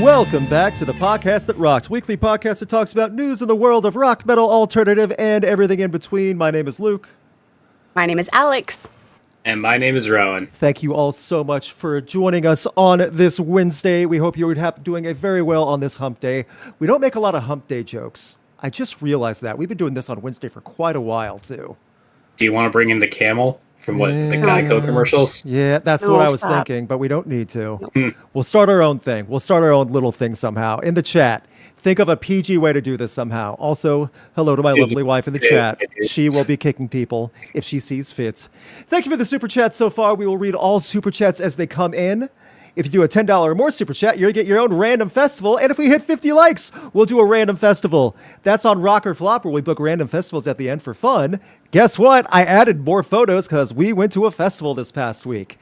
Welcome back to the podcast that rocked, weekly podcast that talks about news in the world of rock, metal, alternative, and everything in between. My name is Luke. My name is Alex. And my name is Rowan. Thank you all so much for joining us on this Wednesday. We hope you're doing very well on this hump day. We don't make a lot of hump day jokes. I just realized that. We've been doing this on Wednesday for quite a while, too. Do you want to bring in the camel from the Geico commercials? Yeah, that's what I was thinking, but we don't need to. Nope. We'll start our own thing. We'll start our own little thing somehow. In the chat, think of a PG way to do this somehow. Also, hello to my lovely wife in the chat. She will be kicking people if she sees fit. Thank you for the super chat so far. We will read all super chats as they come in. If you do a $10 or more super chat, you're going to get your own random festival. And if we hit 50 likes, we'll do a random festival. That's on Rock or Flop, where we book random festivals at the end for fun. Guess what? I added more photos because we went to a festival this past week.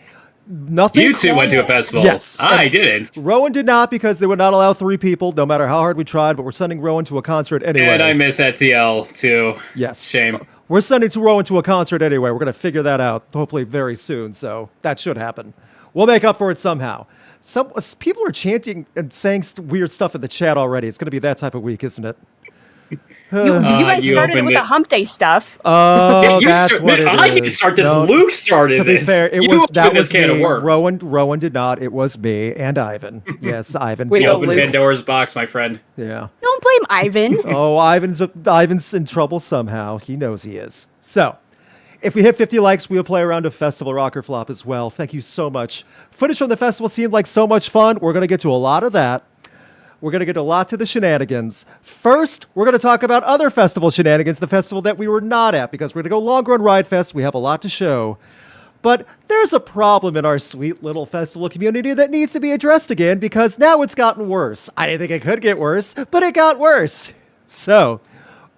Nothing. You two went to a festival. Yes. I didn't. Rowan did not because they would not allow 3 people, no matter how hard we tried, but we're sending Rowan to a concert anyway. And I miss ETL too. Yes. Shame. We're sending Rowan to a concert anyway. We're going to figure that out hopefully very soon, so that should happen. We'll make up for it somehow. Some people are chanting and saying weird stuff in the chat already. It's going to be that type of week, isn't it? You guys started with the hump day stuff. Oh, that's what it is. I didn't start this. No, Luke started this. To be fair, that was me. Rowan did not. It was me and Ivan. Yes, Ivan's. We opened Pandora's box, my friend. Yeah. Don't blame Ivan. Oh, Ivan's in trouble somehow. He knows he is. So, if we hit 50 likes, we'll play around a festival Rock or Flop as well. Thank you so much. Footage from the festival seemed like so much fun. We're going to get to a lot of that. We're going to get a lot to the shenanigans. First, we're going to talk about other festival shenanigans, the festival that we were not at, because we're going to go longer on Riot Fest. We have a lot to show. But there's a problem in our sweet little festival community that needs to be addressed again, because now it's gotten worse. I didn't think it could get worse, but it got worse. So,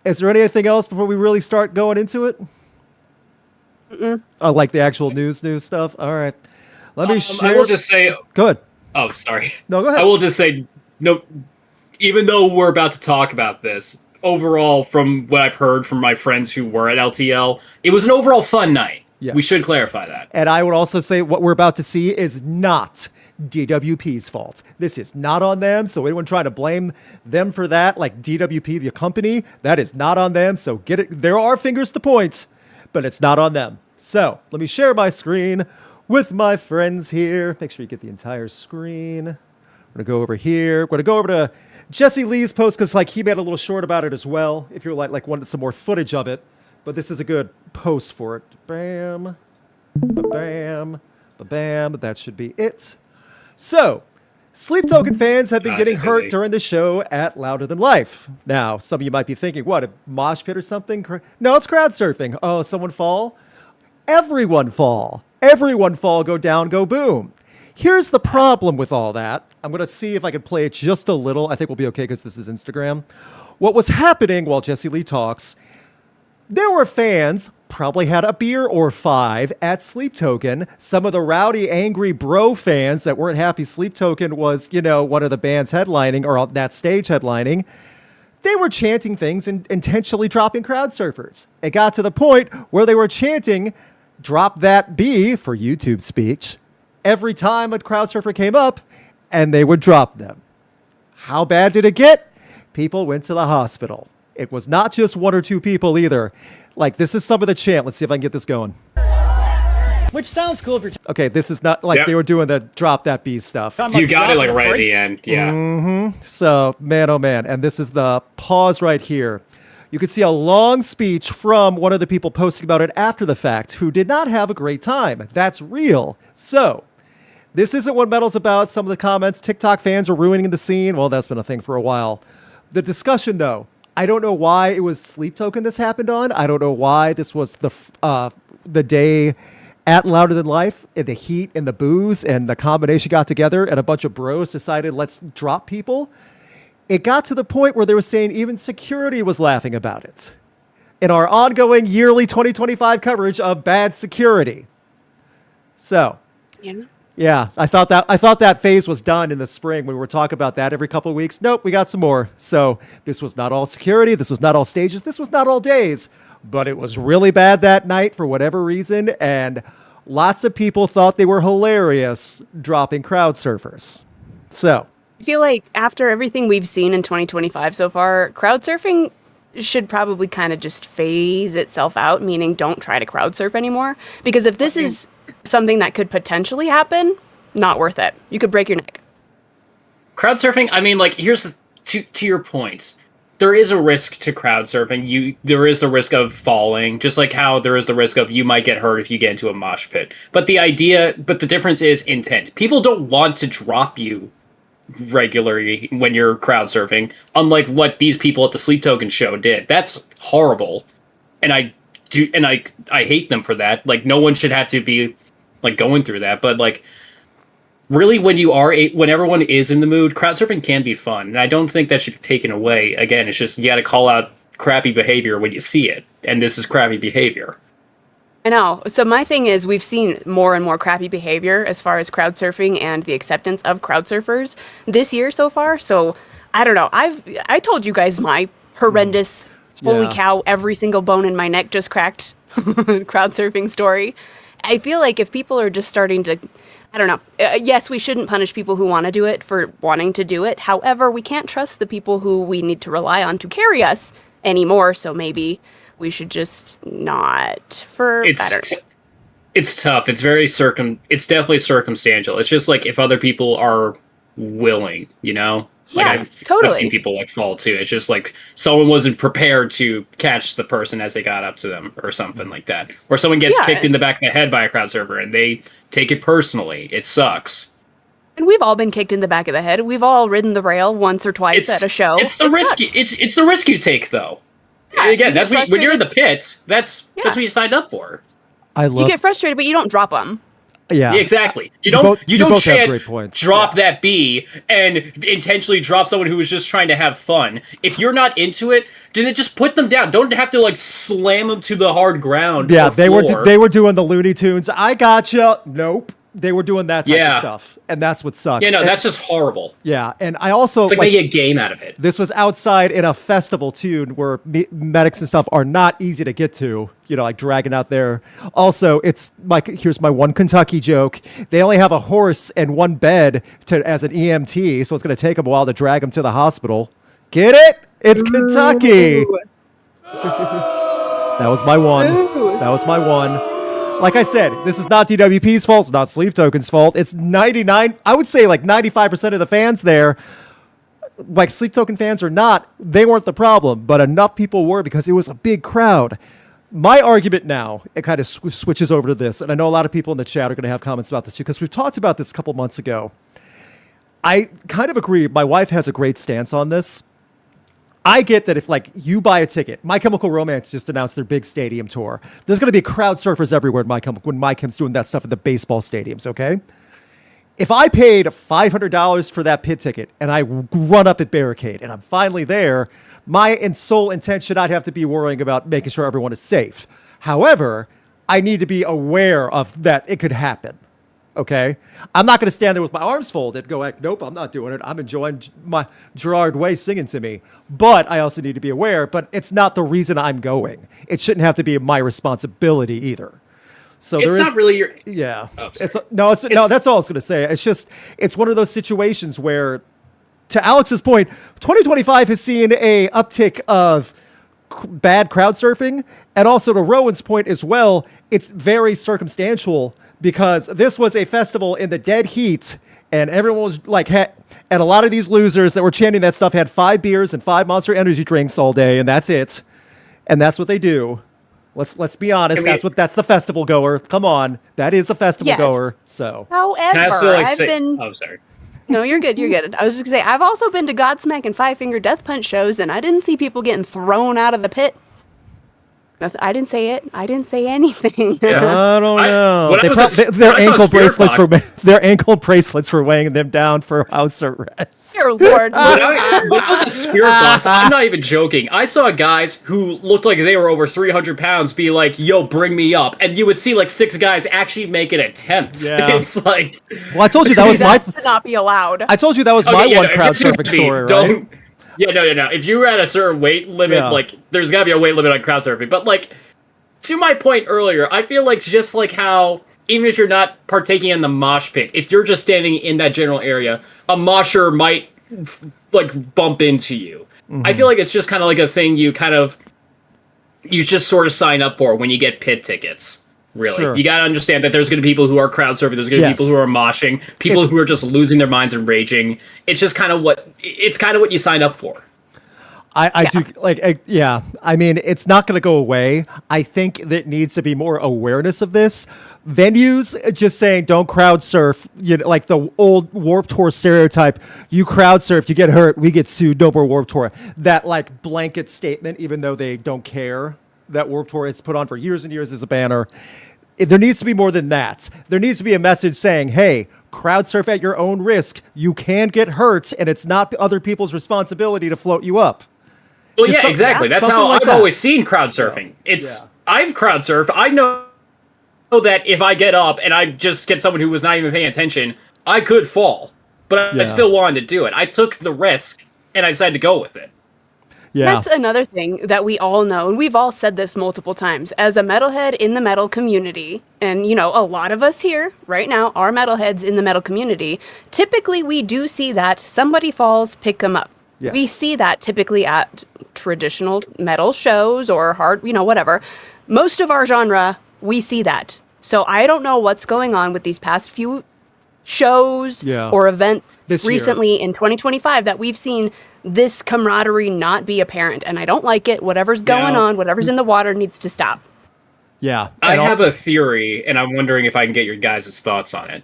is there anything else before we really start going into it? Oh, like the actual news stuff? All right. Let me share. I will just say... Good. Oh, sorry. No, go ahead. I will just say, no. Even though we're about to talk about this, overall, from what I've heard from my friends who were at LTL, it was an overall fun night. Yes. We should clarify that. And I would also say what we're about to see is not DWP's fault. This is not on them. So anyone trying to blame them for that, like DWP, the company, that is not on them. So get it. There are fingers to point, but it's not on them. So let me share my screen with my friends here. Make sure you get the entire screen. We're going to go over here. We're going to go over to Jesse Lee's post because he made a little short about it as well. If you're like wanted some more footage of it, but this is a good post for it. Bam, ba-bam, ba-bam. That should be it. So, Sleep Token fans have been getting hurt during the show at Louder Than Life. Now, some of you might be thinking, what, a mosh pit or something? No, it's crowd surfing. Oh, someone fall? Everyone fall. Everyone fall, go down, go boom. Here's the problem with all that. I'm going to see if I can play it just a little. I think we'll be okay because this is Instagram. What was happening while Jesse Lee talks, there were fans, probably had a beer or 5 at Sleep Token. Some of the rowdy, angry bro fans that weren't happy Sleep Token was, one of the bands headlining or on that stage headlining. They were chanting things and intentionally dropping crowd surfers. It got to the point where they were chanting, "Drop that B" for YouTube speech every time a crowd surfer came up, and they would drop them. How bad did it get? People went to the hospital. It was not just 1 or 2 people either. This is some of the chant. Let's see if I can get this going. Which sounds cool if you're... Okay, this is not they were doing the drop that B stuff. You got it right at the end, yeah. Mm-hmm. So, man, oh man. And this is the pause right here. You could see a long speech from one of the people posting about it after the fact who did not have a great time. That's real. So, this isn't what metal's about. Some of the comments, TikTok fans are ruining the scene. Well, that's been a thing for a while. The discussion, though, I don't know why it was Sleep Token this happened on. I don't know why this was the day at Louder Than Life, and the heat and the booze and the combination got together and a bunch of bros decided let's drop people. It got to the point where they were saying even security was laughing about it in our ongoing yearly 2025 coverage of bad security. So, yeah, I thought that phase was done in the spring when we were talking about that every couple of weeks. Nope, we got some more. So this was not all security. This was not all stages. This was not all days. But it was really bad that night for whatever reason. And lots of people thought they were hilarious dropping crowd surfers. So I feel like after everything we've seen in 2025 so far, crowd surfing should probably kind of just phase itself out, meaning don't try to crowd surf anymore. Because if this is something that could potentially happen, not worth it. You could break your neck. Crowd surfing, I mean, like, here's to your point. There is a risk to crowd surfing. There is the risk of falling, just like how there is the risk of you might get hurt if you get into a mosh pit. But the difference is intent. People don't want to drop you regularly when you're crowd surfing, unlike what these people at the Sleep Token show did. That's horrible, and I hate them for that. Like, no one should have to be like going through that. But like, really, when everyone is in the mood, crowd surfing can be fun, and I don't think that should be taken away. Again, it's just you got to call out crappy behavior when you see it, and this is crappy behavior. I know. So my thing is, we've seen more and more crappy behavior as far as crowd surfing and the acceptance of crowd surfers this year so far. So I don't know. I told you guys my horrendous, holy cow, every single bone in my neck just cracked crowd surfing story. I feel like if people are just starting to, I don't know. Yes, we shouldn't punish people who want to do it for wanting to do it. However, we can't trust the people who we need to rely on to carry us anymore. So maybe we should just not It's tough. It's it's definitely circumstantial. It's just like if other people are willing, you know? Like I've seen people like fall too. It's just like someone wasn't prepared to catch the person as they got up to them or something like that. Or someone gets kicked in the back of the head by a crowd surfer and they take it personally. It sucks. And we've all been kicked in the back of the head. We've all ridden the rail once or twice at a show. It's the risk. It's the risk you take, though. Yeah, again, that's when you're in the pit. That's what you signed up for. You get frustrated, but you don't drop them. Yeah, exactly. You don't drop that B and intentionally drop someone who was just trying to have fun. If you're not into it, then just put them down. Don't have to like slam them to the hard ground. Yeah, they were doing the Looney Tunes. I gotcha. Nope. They were doing that type of stuff, and that's what sucks. Yeah, no, that's just horrible. Yeah, and I also it's like making a game out of it. This was outside in a festival too, where medics and stuff are not easy to get to. You know, like dragging out there. Also, it's like here's my one Kentucky joke: they only have a horse and one bed as an EMT, so it's going to take them a while to drag them to the hospital. Get it? It's Kentucky. That was my one. That was my one. Like I said, this is not DWP's fault. It's not Sleep Token's fault. It's 99, I would say like 95% of the fans there, like Sleep Token fans or not, they weren't the problem, but enough people were because it was a big crowd. My argument now, it kind of switches over to this, and I know a lot of people in the chat are going to have comments about this too, because we've talked about this a couple months ago. I kind of agree. My wife has a great stance on this. I get that if, like, you buy a ticket, My Chemical Romance just announced their big stadium tour. There's going to be crowd surfers everywhere when My Chem's doing that stuff at the baseball stadiums, okay? If I paid $500 for that pit ticket and I run up at Barricade and I'm finally there, my sole intent should not have to be worrying about making sure everyone is safe. However, I need to be aware of that it could happen. Okay, I'm not going to stand there with my arms folded, go like, nope, I'm not doing it. I'm enjoying my Gerard Way singing to me. But I also need to be aware, but it's not the reason I'm going. It shouldn't have to be my responsibility either. So it's not really your... Yeah. Oh, no, that's all I was going to say. It's just, it's one of those situations where, to Alex's point, 2025 has seen a uptick of bad crowd surfing. And also to Rowan's point as well, it's very circumstantial because this was a festival in the dead heat and everyone was like, and a lot of these losers that were chanting that stuff had 5 beers and 5 Monster Energy drinks all day, and that's it. And that's what they do. Let's be honest. That's the festival goer. Come on, that is a festival goer. So, however, I've been. Oh, sorry. No, you're good. You're good. I was just gonna say I've also been to Godsmack and Five Finger Death Punch shows, and I didn't see people getting thrown out of the pit. I didn't say it. I didn't say anything. Yeah. I don't know. Their ankle bracelets were weighing them down for house arrest. Dear Lord. When I was at Spirit Box, I'm not even joking. I saw guys who looked like they were over 300 pounds be like, yo, bring me up. And you would see like 6 guys actually make an attempt. Yeah. It's like... Well, I told you that was my... That should not be allowed. I told you that was my crowd surfing story, right? Yeah, no. If you were at a certain weight limit, like, there's gotta be a weight limit on crowd surfing. But, like, to my point earlier, I feel like just like how, even if you're not partaking in the mosh pit, if you're just standing in that general area, a mosher might like bump into you. I feel like it's just kind of like a thing you just sort of sign up for when you get pit tickets. Really, Sure. you got to understand that there's going to be people who are crowd surfing, there's going to be Yes. people who are moshing, people who are just losing their minds and raging. It's just kind of what you sign up for. I do like, yeah. I mean, it's not going to go away. I think that needs to be more awareness of this. Venues just saying don't crowd surf, like the old Warped Tour stereotype. You crowd surf, you get hurt, we get sued. No more Warped Tour. That like blanket statement, even though they don't care, that Warped Tour is put on for years and years as a banner. There needs to be more than that. There needs to be a message saying, hey, crowd surf at your own risk. You can get hurt, and it's not other people's responsibility to float you up. Well, Just yeah, exactly. That's something how like I've that. always seen crowd surfing. I've crowd surfed. I know that if I get up and I just get someone who was not even paying attention, I could fall. But I still wanted to do it. I took the risk, and I decided to go with it. Yeah. That's another thing that we all know, and we've all said this multiple times. As a metalhead in the metal community, and a lot of us here right now are metalheads in the metal community, typically we do see that somebody falls, pick them up. Yes. We see that typically at traditional metal shows or hard, whatever. Most of our genre, we see that. So I don't know what's going on with these past few shows or events This year. recently in 2025 that we've seen this camaraderie not be apparent, and I don't like it. Whatever's going on, whatever's in the water needs to stop. Yeah. I have a theory, and I'm wondering if I can get your guys' thoughts on it.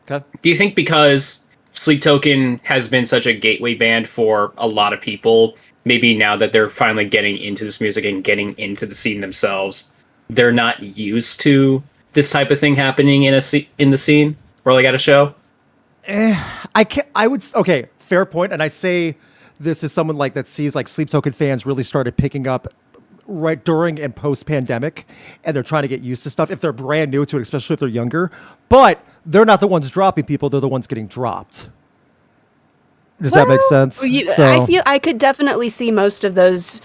Okay. Do you think because Sleep Token has been such a gateway band for a lot of people, maybe now that they're finally getting into this music and getting into the scene themselves, they're not used to this type of thing happening in the scene or like at a show? Okay, fair point. And I say this as someone like that sees like Sleep Token fans really started picking up right during and post pandemic, and they're trying to get used to stuff if they're brand new to it, especially if they're younger. But they're not the ones dropping people; they're the ones getting dropped. Does that make sense? I could definitely see most of those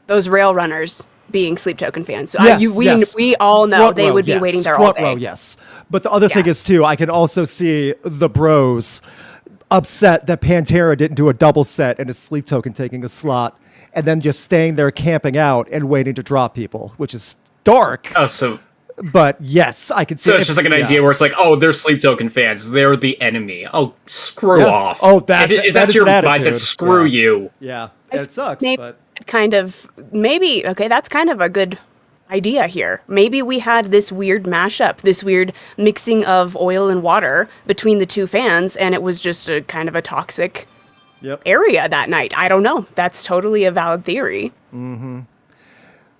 rail runners being Sleep Token fans. So we all know Front they row, would be yes. waiting there Front all day. row, yes. But the other thing is too, I can also see the bros upset that Pantera didn't do a double set and a Sleep Token taking a slot, and then just staying there camping out and waiting to drop people, which is dark. Oh, so But yes, I can see. it's just like an idea where it's like, oh, they're Sleep Token fans. They're the enemy. Oh, screw off. Oh, if that that's is your an mindset, attitude. screw you. Yeah, it sucks. Maybe But that's kind of a good idea here. Maybe we had this weird mashup, this weird mixing of oil and water between the two fans, and it was just a kind of a toxic area that night. I don't know. That's totally a valid theory.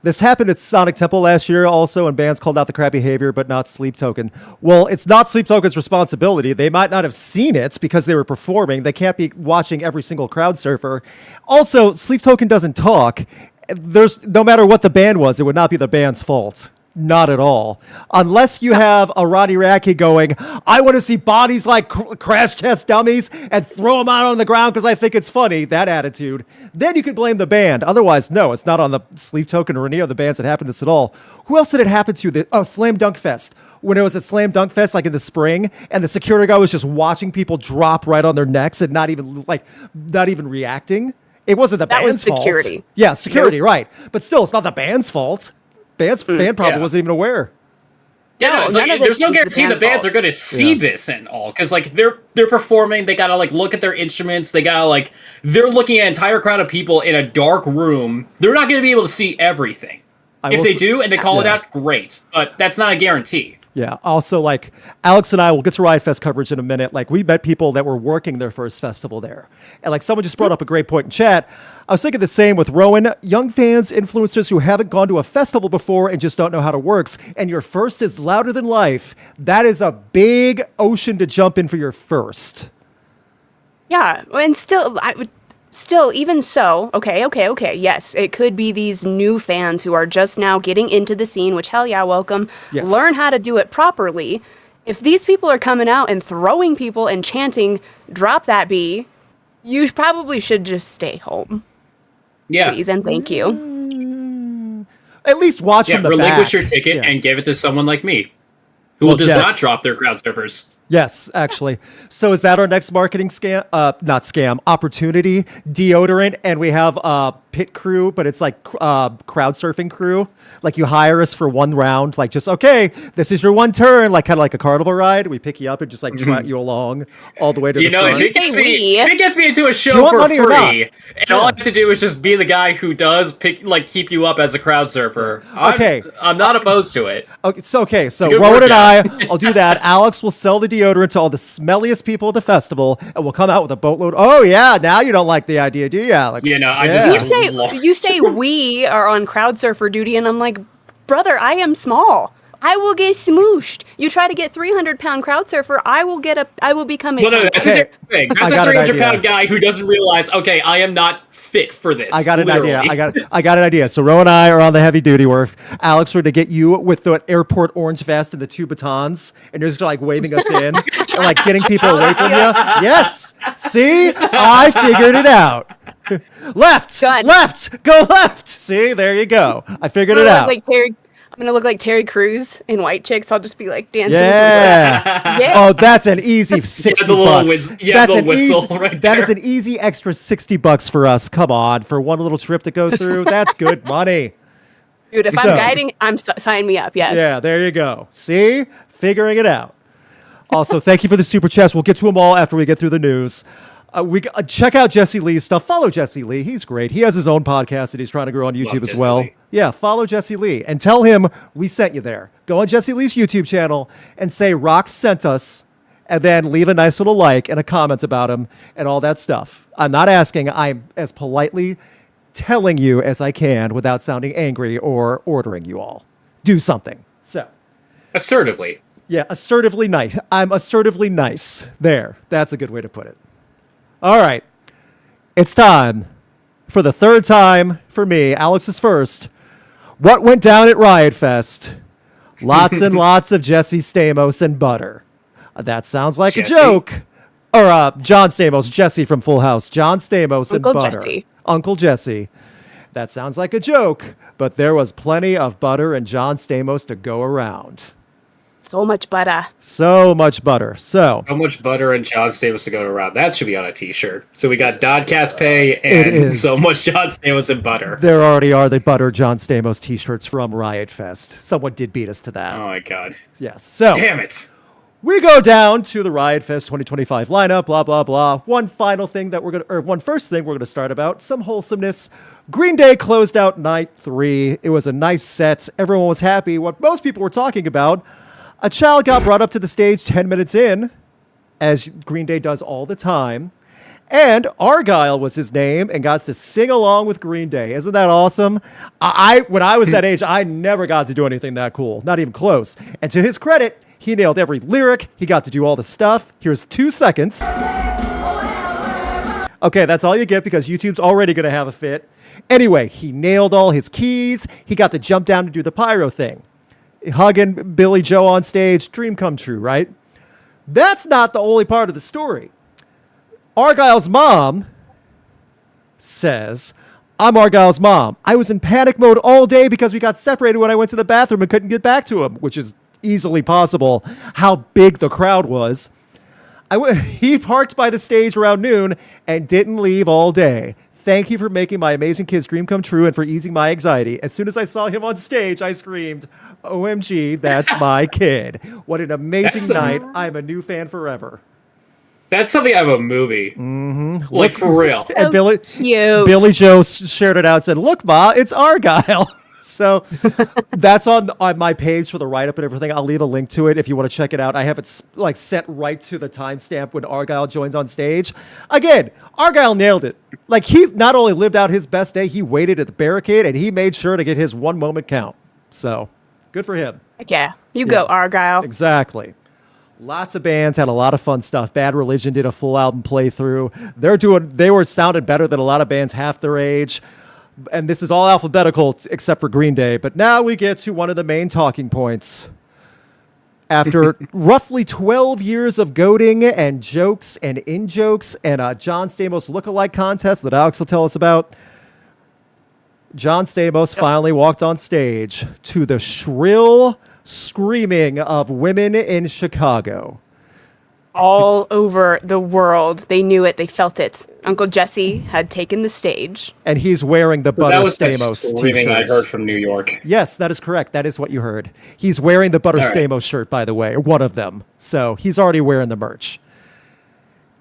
This happened at Sonic Temple last year also, and bands called out the crap behavior, but not Sleep Token. Well, it's not Sleep Token's responsibility. They might not have seen it because they were performing. They can't be watching every single crowd surfer. Also, Sleep Token doesn't talk. No matter what the band was, it would not be the band's fault. Not at all. Unless you have a Roddy Radke going, I want to see bodies like crash test dummies and throw them out on the ground because I think it's funny, that attitude. Then you could blame the band. Otherwise, no, it's not on the Sleep Token or any of the bands that happened to this at all. Who else did it happen to? Slam Dunk Fest. When it was at Slam Dunk Fest, like in the spring, and the security guy was just watching people drop right on their necks and not even reacting. It wasn't the band's fault. That was security. Yeah, security, right. But still, it's not the band's fault. Band probably wasn't even aware. Yeah, No, it's none like, of this there's no is the guarantee the band's bands fault. are going to see this and all, because like they're performing, they gotta like look at their instruments, they gotta like they're looking at an entire crowd of people in a dark room. They're not going to be able to see everything. If they do and they call it out, great, but that's not a guarantee. Yeah. Also, like, Alex and I will get to Riot Fest coverage in a minute. Like, we met people that were working their first festival there. And, like, someone just brought up a great point in chat. I was thinking the same with Rowan. Young fans, influencers who haven't gone to a festival before and just don't know how it works. And your first is louder than life. That is a big ocean to jump in for your first. Yeah, and still, even so, okay, yes, it could be these new fans who are just now getting into the scene, which, hell yeah, welcome. Yes. Learn how to do it properly. If these people are coming out and throwing people and chanting, drop that B, you probably should just stay home. Yeah. Please and thank you. At least watch from the back. Relinquish your ticket and give it to someone like me, who does not drop their crowd surfers. Yes, actually. So is that our next marketing scam? Not scam, opportunity, deodorant, and we have pit crew, but it's like crowd surfing crew. Like you hire us for one round, like just, okay, this is your one turn, like kind of like a carnival ride. We pick you up and just like trot you along all the way to the front. If it gets me into a show for free, and all I have to do is just be the guy who does keep you up as a crowd surfer. I'm not opposed to it. Okay, so Rowan and I'll do that. Alex will sell the deodorant to all the smelliest people at the festival, and we'll come out with a boatload. Oh yeah, now you don't like the idea, do you, Alex? You say we are on crowd surfer duty, and I'm like, brother, I am small. I will get smooshed. You try to get 300-pound crowd surfer, I will become a. No, that's a different thing. That's a 300-pound guy who doesn't realize. Okay, I am not fit for this. I got an idea. I got an idea. So Ro and I are on the heavy duty work. Alex, we're to get you with the airport orange vest and the two batons, and you're just like waving us in and like getting people away from you. Yes. See, I figured it out. Left, go left. See, there you go. I figured it out. I'm gonna look like Terry Crews in White Chicks. I'll just be like dancing. Yeah. Oh, that's an easy $60. That is an easy extra $60 for us. Come on, for one little trip to go through. That's good money. Dude, if I'm guiding, sign me up. Yes. Yeah, there you go. See, figuring it out. Also, thank you for the super chats. We'll get to them all after we get through the news. Check out Jesse Lee's stuff. Follow Jesse Lee. He's great. He has his own podcast that he's trying to grow on YouTube as well. Lee. Yeah, follow Jesse Lee and tell him we sent you there. Go on Jesse Lee's YouTube channel and say Rock sent us, and then leave a nice little like and a comment about him and all that stuff. I'm not asking. I'm as politely telling you as I can without sounding angry or ordering you all. Do something. So assertively. Yeah, assertively nice. I'm assertively nice. There. That's a good way to put it. All right, it's time for the third time for me. Alex is first. What went down at Riot Fest? Lots and lots of Jesse Stamos and butter. That sounds like Jesse? A joke. Or John Stamos, Jesse from Full House. John Stamos and butter. Jesse. Uncle Jesse. That sounds like a joke, but there was plenty of butter and John Stamos to go around. So much butter. So much butter. So much butter and John Stamos to go around. That should be on a t-shirt. So we got Dodcast Pay and so much John Stamos and butter. There already are the butter John Stamos t-shirts from Riot Fest. Someone did beat us to that. Oh my god. Yes. So damn it. We go down to the Riot Fest 2025 lineup, blah, blah, blah. One first thing we're going to start about, some wholesomeness. Green Day closed out night 3. It was a nice set. Everyone was happy. What most people were talking about, a child got brought up to the stage 10 minutes in, as Green Day does all the time. And Argyle was his name and got to sing along with Green Day. Isn't that awesome? When I was that age, I never got to do anything that cool. Not even close. And to his credit, he nailed every lyric. He got to do all the stuff. Here's 2 seconds. Okay, that's all you get because YouTube's already going to have a fit. Anyway, he nailed all his keys. He got to jump down to do the pyro thing. Hugging Billy Joe on stage, dream come true, right? That's not the only part of the story. Argyle's mom says, I'm Argyle's mom. I was in panic mode all day because we got separated when I went to the bathroom and couldn't get back to him, which is easily possible how big the crowd was. He parked by the stage around noon and didn't leave all day. Thank you for making my amazing kid's dream come true and for easing my anxiety. As soon as I saw him on stage, I screamed, OMG, that's my kid. What an amazing night. I'm a new fan forever. That's something out of a movie. Mm-hmm. Like, for real. And Billy Joe shared it out and said, look, Ma, it's Argyle. So that's on my page for the write-up and everything. I'll leave a link to it if you want to check it out. I have it set right to the timestamp when Argyle joins on stage. Again, Argyle nailed it. Like, he not only lived out his best day, he waited at the barricade and he made sure to get his 1 moment count. So good for him. Yeah, go, Argyle. Exactly. Lots of bands had a lot of fun stuff. Bad Religion did a full album playthrough. They were sounding better than a lot of bands half their age. And this is all alphabetical except for Green Day. But now we get to one of the main talking points. After roughly 12 years of goading and jokes and in-jokes and a John Stamos lookalike contest that Alex will tell us about, John Stamos finally walked on stage to the shrill screaming of women in Chicago. all over the world. They knew it. They felt it. Uncle Jesse had taken the stage. And he's wearing the Butter That was the Stamos screaming I t-shirts. heard from New York. Yes, that is correct. That is what you heard. He's wearing the Butter All right. Stamos shirt, by the way, or one of them. So he's already wearing the merch.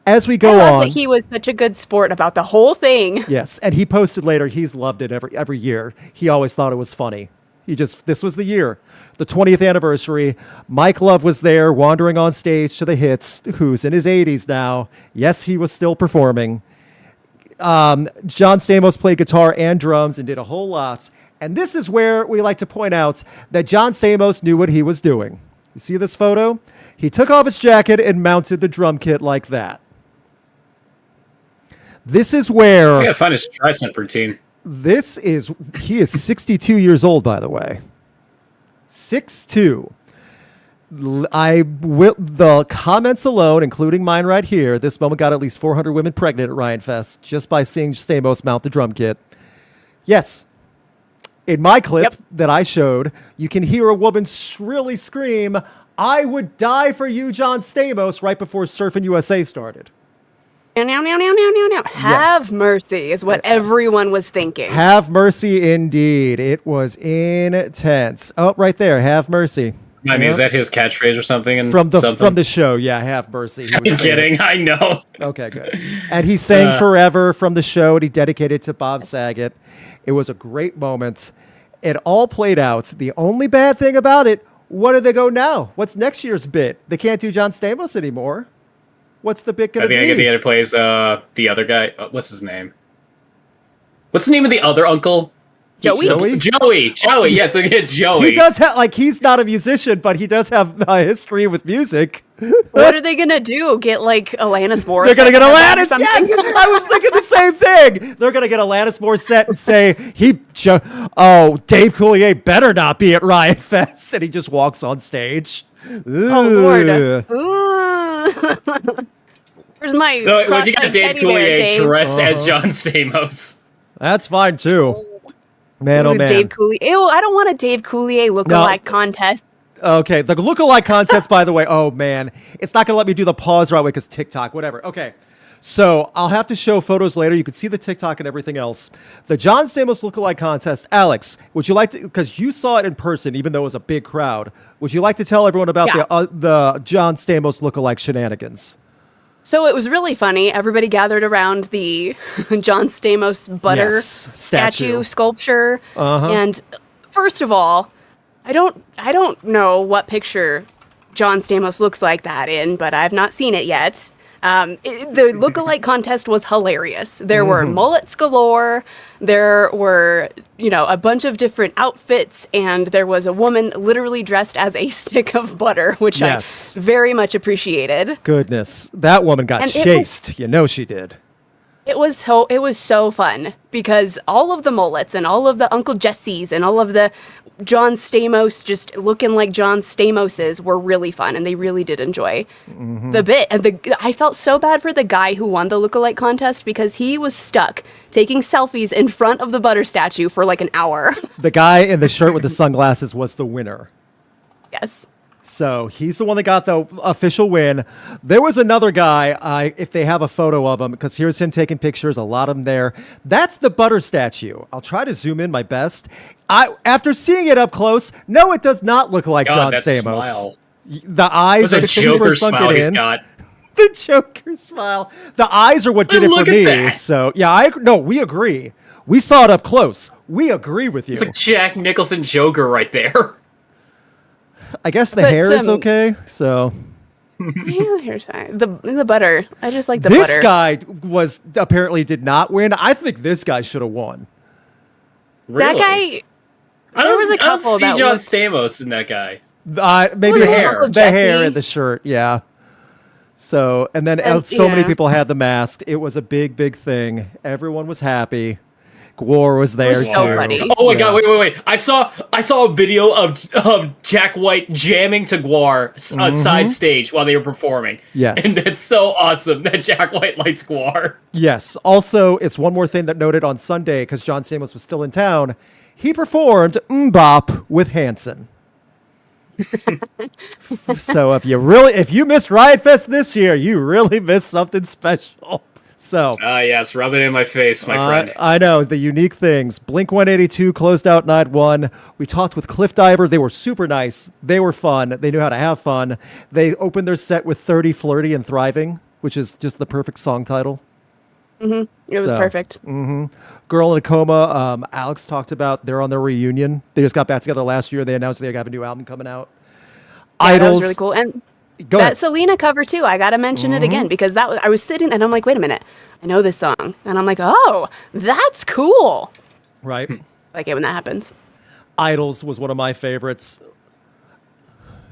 As we I go love on, that he was such a good sport about the whole thing. yes, and he posted later. He's loved it every year. He always thought it was funny. This was the year, the 20th anniversary. Mike Love was there, wandering on stage to the hits. Who's in his 80s now? Yes, he was still performing. John Stamos played guitar and drums and did a whole lot. And this is where we like to point out that John Stamos knew what he was doing. You see this photo? He took off his jacket and mounted the drum kit like that. This is where I gotta find his tricep routine. he is 62 years old, by the way. 6'2". The comments alone, including mine right here, this moment got at least 400 women pregnant at Riot Fest just by seeing Stamos mount the drum kit. Yes. In my clip that I showed, you can hear a woman shrilly scream, "I would die for you, John Stamos," right before Surfing USA started. Have mercy is what everyone was thinking. Have mercy indeed. It was intense. Oh, right there. Have mercy. I mean, is that his catchphrase or something? And From the show, yeah, have mercy. He I'm was saying. kidding. I know. Okay, good. And he sang Forever from the show, and he dedicated it to Bob Saget. It was a great moment. It all played out. The only bad thing about it, where do they go now? What's next year's bit? They can't do John Stamos anymore. What's the bit going to be? I think I get the other plays. The other guy. What's his name? What's the name of the other uncle? Joey? Joey. Yes, I get Joey. He does have, he's not a musician, but he does have a history with music. What are they gonna do? Get Alanis Morissette? They're gonna get or Alanis. something? Yes, I was thinking the same thing. They're gonna get Alanis Morissette and say Dave Coulier better not be at Riot Fest, and he just walks on stage. Oh Lord! Ooh. Where's my? No, when you got cross-eyed Dave teddy bear, Coulier Dave? dressed as John Stamos. That's fine too. Man, oh man. Dave Coulier. Ew! I don't want a Dave Coulier lookalike contest. Okay, the lookalike contest, by the way. Oh man, it's not gonna let me do the pause right away because TikTok, whatever. Okay. So I'll have to show photos later. You can see the TikTok and everything else. The John Stamos lookalike contest. Alex, would you like to, because you saw it in person, even though it was a big crowd, would you like to tell everyone about the John Stamos lookalike shenanigans? So it was really funny. Everybody gathered around the John Stamos butter statue sculpture. And first of all, I don't know what picture John Stamos looks like that in, but I've not seen it yet. The lookalike contest was hilarious. There were mullets galore. There were, a bunch of different outfits, and there was a woman literally dressed as a stick of butter, which I very much appreciated. Goodness, that woman got chased. She did. It was so fun because all of the mullets and all of the Uncle Jesse's and all of the John Stamos just looking like John Stamoses were really fun, and they really did enjoy the bit. And I felt so bad for the guy who won the lookalike contest because he was stuck taking selfies in front of the butter statue for an hour. The guy in the shirt with the sunglasses was the winner. Yes. So he's the one that got the official win. There was another guy, if they have a photo of him, because here's him taking pictures, a lot of them there. That's the butter statue. I'll try to zoom in my best. After seeing it up close, no, it does not look like John Stamos. Smile. The eyes are super sunken in. The Joker smile. The eyes are what did it for me. That. So yeah, we agree. We saw it up close. We agree with you. It's like Jack Nicholson Joker right there. I guess the hair is okay, so... Yeah, the hair's fine. The butter. I just like the butter. This guy apparently did not win. I think this guy should have won. Really? That guy... There was a couple that John Stamos in that guy. Maybe the hair. The hair and the shirt, yeah. So, and then many people had the mask. It was a big, big thing. Everyone was happy. Gwar was there too. Funny. Oh my god! Wait! I saw a video of Jack White jamming to Gwar side stage while they were performing. Yes, and it's so awesome that Jack White likes Gwar. Yes. Also, it's one more thing that noted on Sunday because John Stamos was still in town. He performed "Mbop" with Hanson. So if you missed Riot Fest this year, you really missed something special. So Yes, rub it in my face, my friend. I know the unique things. Blink 182 closed out night one. We talked with Cliff Diver. They were super nice. They were fun. They knew how to have fun. They opened their set with 30 Flirty and Thriving, which is just the perfect song title. It was perfect. Girl in a Coma. Alex talked about they're on their reunion. They just got back together last year. They announced they have a new album coming out. Yeah, Idols. that was really cool. And Go that ahead. Selena cover too. I gotta mention it again because I was sitting and I'm like, wait a minute, I know this song, and I'm like, oh, that's cool. Right. I like it when that happens. Idols was one of my favorites.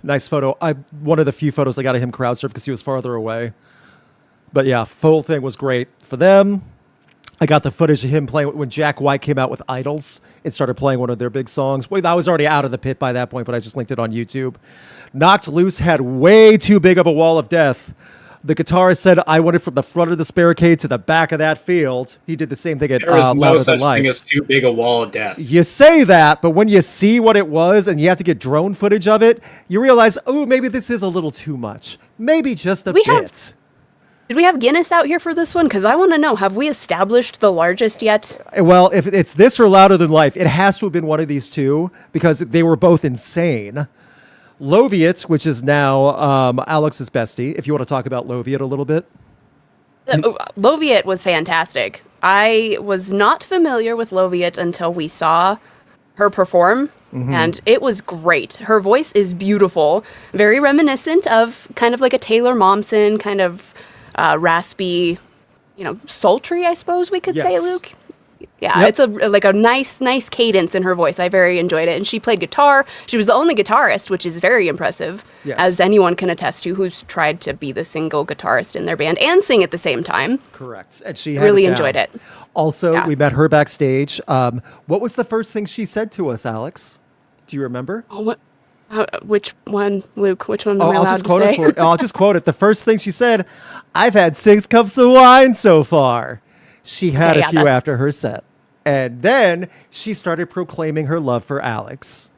Nice photo. One of the few photos I got of him crowd surf because he was farther away. But yeah, whole thing was great for them. I got the footage of him playing when Jack White came out with Idols. It started playing one of their big songs. Well, I was already out of the pit by that point, but I just linked it on YouTube. Knocked Loose had way too big of a wall of death. The guitarist said, I went from the front of this barricade to the back of that field. He did the same thing at There is no Louder Than such Life. thing as too big a wall of death. You say that, but when you see what it was and you have to get drone footage of it, you realize, oh, maybe this is a little too much. Maybe just a bit. Did we have Guinness out here for this one? Because I want to know, have we established the largest yet? Well, if it's this or Louder Than Life, it has to have been one of these two because they were both insane. Loviet, which is now Alex's bestie, if you want to talk about Loviet a little bit. Loviet was fantastic. I was not familiar with Loviet until we saw her perform, and it was great. Her voice is beautiful, very reminiscent of kind of like a Taylor Momsen, kind of raspy, sultry, I suppose we could say, Yes. Luke. Yeah, Yep. it's a nice cadence in her voice. I very enjoyed it. And she played guitar. She was the only guitarist, which is very impressive, Yes. as anyone can attest to who's tried to be the single guitarist in their band and sing at the same time. Correct. And she had Really down. enjoyed it. Also, Yeah. we met her backstage. What was the first thing she said to us, Alex? Do you remember? Oh, what? Which one, Luke? Which one am I I'll allowed just to quote say? it I'll just quote it. The first thing she said, I've had 6 cups of wine so far. She had Okay, a yeah, few that's- after her set. And then she started proclaiming her love for Alex.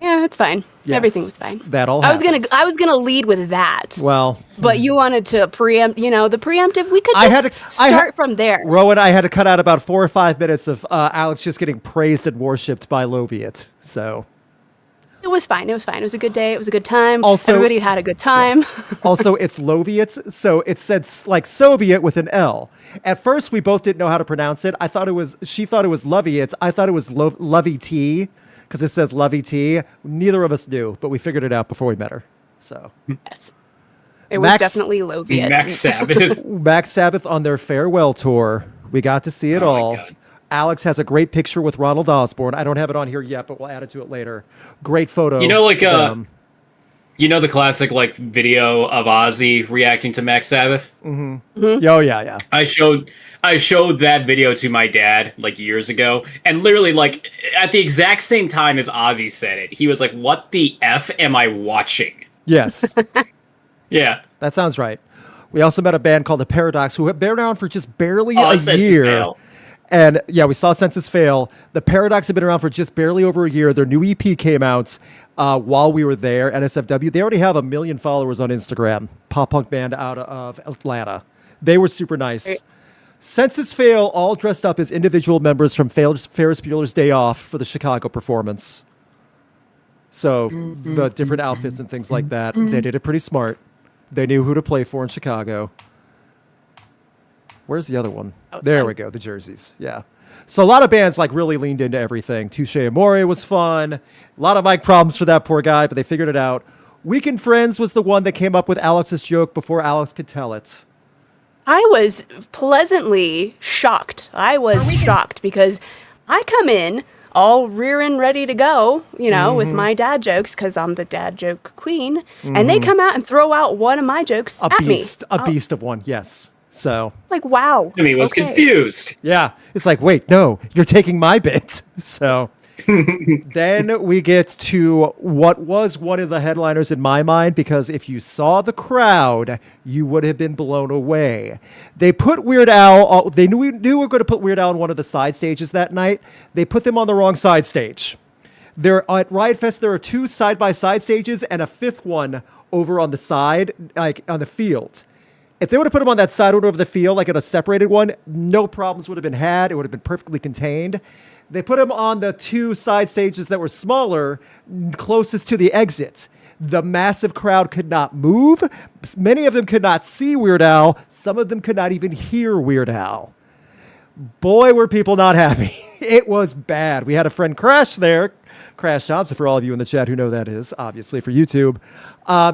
Yeah, it's fine. Yes, Everything was fine. that all I was happened. gonna lead with that. Well, But you wanted to preempt, the preemptive. We could I just had to start from there. Rowan, I had to cut out about 4 or 5 minutes of Alex just getting praised and worshipped by Loviet. So It was fine. It was fine. It was a good day. It was a good time. Also- Everybody had a good time. also, it's Loviet, so it said like Soviet with an L. At first, we both didn't know how to pronounce it. She thought it was Loviet. I thought it was Lovey T because it says Lovey T. Neither of us knew, but we figured it out before we met her. So Yes. It was Max- definitely Loviet. Max Sabbath. Max Sabbath on their farewell tour. We got to see it Oh my all. God. Alex has a great picture with Ronald Osborne. I don't have it on here yet, but we'll add it to it later. Great photo. The classic video of Ozzy reacting to Max Sabbath. Oh yeah. I showed that video to my dad years ago, and literally at the exact same time as Ozzy said it, he was like, "What the f am I watching?" Yes, Yeah. that sounds right. We also met a band called The Paradox who have been around for just barely Oh, a Census year. Fail. And yeah, we saw Census Fail. The Paradox have been around for just barely over a year. Their new EP came out while we were there at SFW. They already have 1 million followers on Instagram. Pop punk band out of Atlanta. They were super nice. Census Fail all dressed up as individual members from Ferris Bueller's Day Off for the Chicago performance. So the different outfits and things like that, they did it pretty smart. They knew who to play for in Chicago. Where's the other one? Oh, it's There fine. we go, the jerseys. Yeah. So a lot of bands really leaned into everything. Touche Amore was fun. A lot of mic problems for that poor guy, but they figured it out. Weekend Friends was the one that came up with Alex's joke before Alex could tell it. I was pleasantly shocked. I was shocked because I come in all rearing ready to go, with my dad jokes because I'm the dad joke queen. And they come out and throw out one of my jokes A at beast, me. a beast of one, yes. So, Like, wow. Jimmy was okay. confused. yeah, it's like, wait, no, you're taking my bit. So then we get to what was one of the headliners in my mind, because if you saw the crowd, you would have been blown away. They put Weird Al, they knew we were going to put Weird Al on one of the side stages that night. They put them on the wrong side stage. There at Riot Fest, there are 2 side-by-side stages and a 5th one over on the side, like on the field. If they would have put them on that side over the field, like in a separated one, no problems would have been had. It would have been perfectly contained. They put them on the 2 side stages that were smaller, closest to the exit. The massive crowd could not move. Many of them could not see Weird Al. Some of them could not even hear Weird Al. Boy, were people not happy. It was bad. We had a friend Crash there. Crash Thompson, for all of you in the chat who know that is, obviously for YouTube.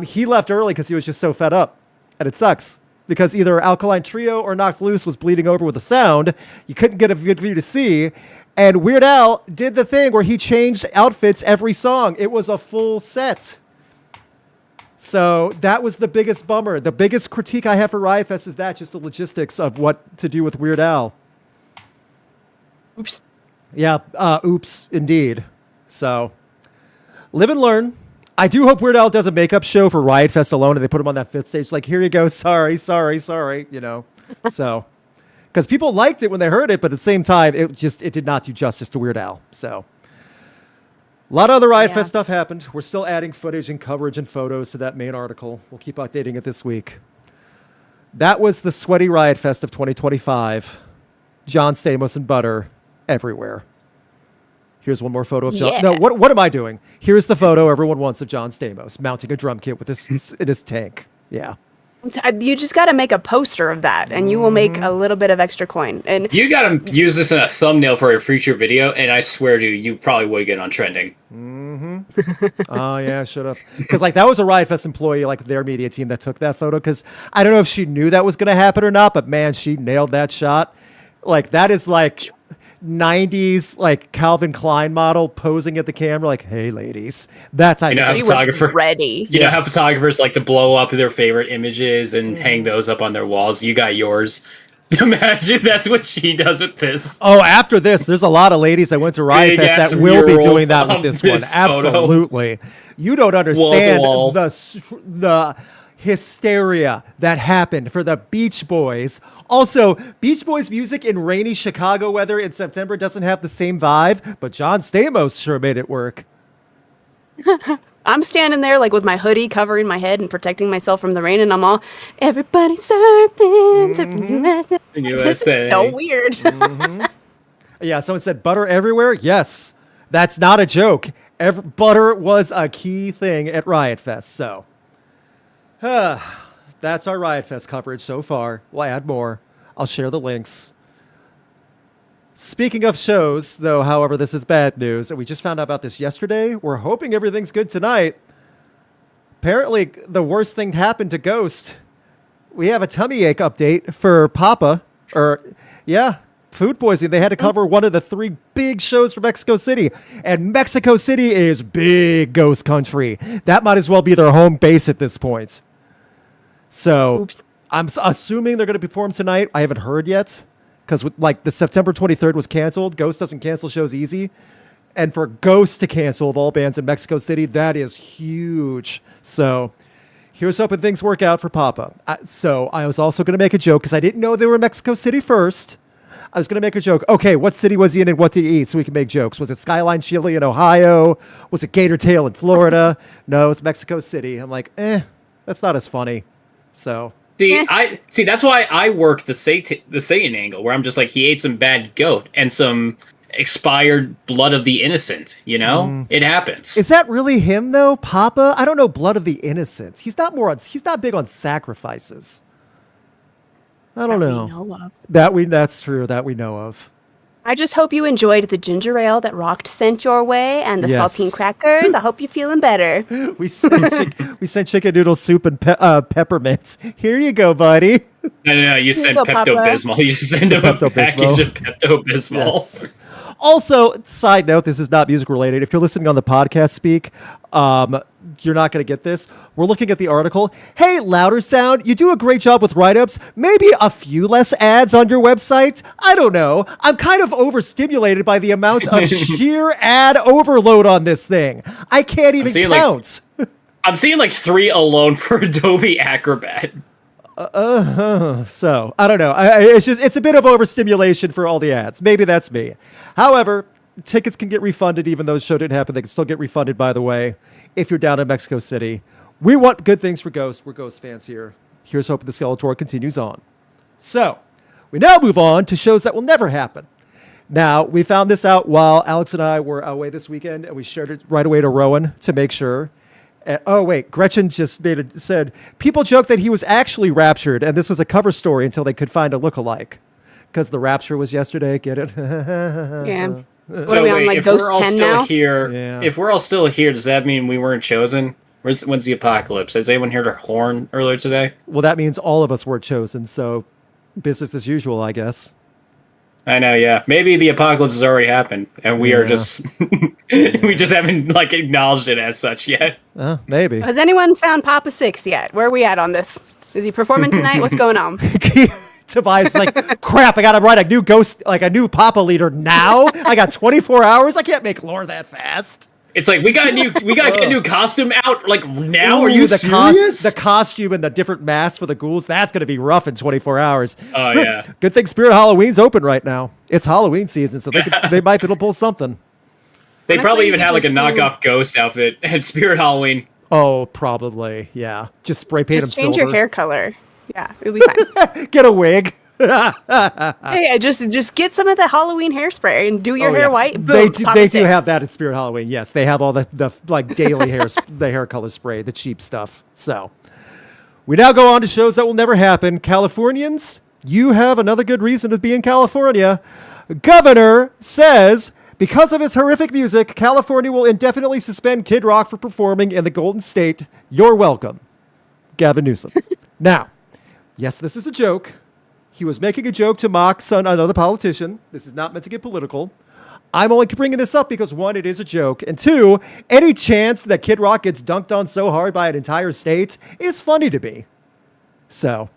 He left early because he was just so fed up. And it sucks. Because either Alkaline Trio or Knocked Loose was bleeding over with the sound. You couldn't get a good view to see. And Weird Al did the thing where he changed outfits every song. It was a full set. So that was the biggest bummer. The biggest critique I have for Riot Fest is that, just the logistics of what to do with Weird Al. Oops. Yeah, oops, indeed. So, live and learn. I do hope Weird Al does a makeup show for Riot Fest alone, and they put him on that 5th stage. Like, here you go, sorry, you know. So, because people liked it when they heard it, but at the same time, it did not do justice to Weird Al. So, a lot of other Riot Fest stuff happened. We're still adding footage and coverage and photos to that main article. We'll keep updating it this week. That was the sweaty Riot Fest of 2025. John Stamos and butter everywhere. Here's one more photo of John. No, what am I doing? Here's the photo everyone wants of John Stamos mounting a drum kit with his in his tank. Yeah. You just got to make a poster of that, and you will make a little bit of extra coin. And you got to use this in a thumbnail for a future video, and I swear to you probably would get on trending. Oh, yeah, should have. Because, like, that was a Riot Fest employee, like, their media team that took that photo. Because I don't know if she knew that was going to happen or not, but, man, she nailed that shot. Like, that is, like, 90s, like, Calvin Klein model posing at the camera, like, hey, ladies. That type of she was ready. You know how photographers like to blow up their favorite images and hang those up on their walls? You got yours. Imagine that's what she does with this. Oh, after this, there's a lot of ladies that went to Riot Fest that will be doing that with this one. Absolutely. You don't understand the hysteria that happened for the Beach Boys. Also, Beach Boys music in rainy Chicago weather in September doesn't have the same vibe, but John Stamos sure made it work. I'm standing there like with my hoodie covering my head and protecting myself from the rain, and I'm all, everybody surfing, surfing USA. This is so weird. Yeah, someone said butter everywhere. Yes, that's not a joke. Butter was a key thing at Riot Fest, so... that's our Riot Fest coverage so far. We'll add more. I'll share the links. Speaking of shows, though, however, this is bad news, and we just found out about this yesterday. We're hoping everything's good tonight. Apparently, the worst thing happened to Ghost. We have a tummy ache update for Papa. Food poisoning. They had to cover one of the 3 big shows for Mexico City. And Mexico City is big Ghost country. That might as well be their home base at this point. So I'm assuming they're going to perform tonight. I haven't heard yet. Because the September 23rd was canceled. Ghost doesn't cancel shows easy. And for Ghost to cancel of all bands in Mexico City, that is huge. So here's hoping things work out for Papa. So I was also going to make a joke because I didn't know they were in Mexico City first. I was going to make a joke. Okay, what city was he in and what did he eat so we can make jokes? Was it Skyline Chili in Ohio? Was it Gator Tail in Florida? No, it's Mexico City. I'm like, that's not as funny. So... See, that's why I work the Satan angle, where I'm just like, he ate some bad goat and some expired blood of the innocent, you know? It happens. Is that really him, though, Papa? I don't know, blood of the innocent. He's not big on sacrifices. I don't know. That's true, that we know of. I just hope you enjoyed the ginger ale that Rocked sent your way and the saltine crackers. I hope you're feeling better. We sent chicken noodle soup and peppermint. Here you go, buddy. No, you sent Pepto-Bismol. You sent him a package of Pepto-Bismol. Yes. Also, side note, this is not music related. If you're listening on the podcast speak, you're not going to get this. We're looking at the article. Hey, Louder Sound, you do a great job with write-ups. Maybe a few less ads on your website? I don't know. I'm kind of overstimulated by the amount of sheer ad overload on this thing. I can't even count. I'm seeing 3 alone for Adobe Acrobat. So I don't know. It's a bit of overstimulation for all the ads. Maybe that's me. However, tickets can get refunded even though the show didn't happen. They can still get refunded, by the way, if you're down in Mexico City. We want good things for Ghost. We're Ghost fans here. Here's hoping the Skeletor continues on. So, we now move on to shows that will never happen. Now, we found this out while Alex and I were away this weekend, and we shared it right away to Rowan to make sure. Oh, wait, Gretchen just said, people joke that he was actually raptured, and this was a cover story until they could find a lookalike. Because the rapture was yesterday, get it? Yeah. What So are we on, wait, like if Ghost we're all 10 still now? here, Yeah. if we're all still here, does that mean we weren't chosen? When's the apocalypse? Has anyone heard a horn earlier today? Well, that means all of us were chosen, so business as usual, I guess. I know, yeah. Maybe the apocalypse has already happened, and we are just we just haven't like acknowledged it as such yet. Maybe. Has anyone found Papa Six yet? Where are we at on this? Is he performing tonight? What's going on? Tobias like, crap, I gotta write a new ghost, like a new Papa leader now? I got 24 hours? I can't make lore that fast. It's like we gotta get a new costume out like now. Ooh, Are you the serious? the costume and the different masks for the ghouls, that's gonna be rough in 24 hours. Oh, yeah. Good thing Spirit Halloween's open right now. It's Halloween season, so they might be able to pull something. They Honestly, probably you even could have like a just knockoff ghost outfit at Spirit Halloween. Oh, probably, yeah. Just spray paint Just them change silver. your hair color. Yeah, it'll be fine. Get a wig. Yeah, just get some of the Halloween hairspray and do your Oh, hair yeah. white. They Boom, do, Papa they do Six. have that at Spirit Halloween. Yes, they have all the like daily the hair color spray, the cheap stuff. So we now go on to shows that will never happen. Californians, you have another good reason to be in California. Governor says because of his horrific music, California will indefinitely suspend Kid Rock for performing in the Golden State. You're welcome, Gavin Newsom. Now, yes, this is a joke. He was making a joke to mock another politician. This is not meant to get political. I'm only bringing this up because, one, it is a joke. And two, any chance that Kid Rock gets dunked on so hard by an entire state is funny to me. So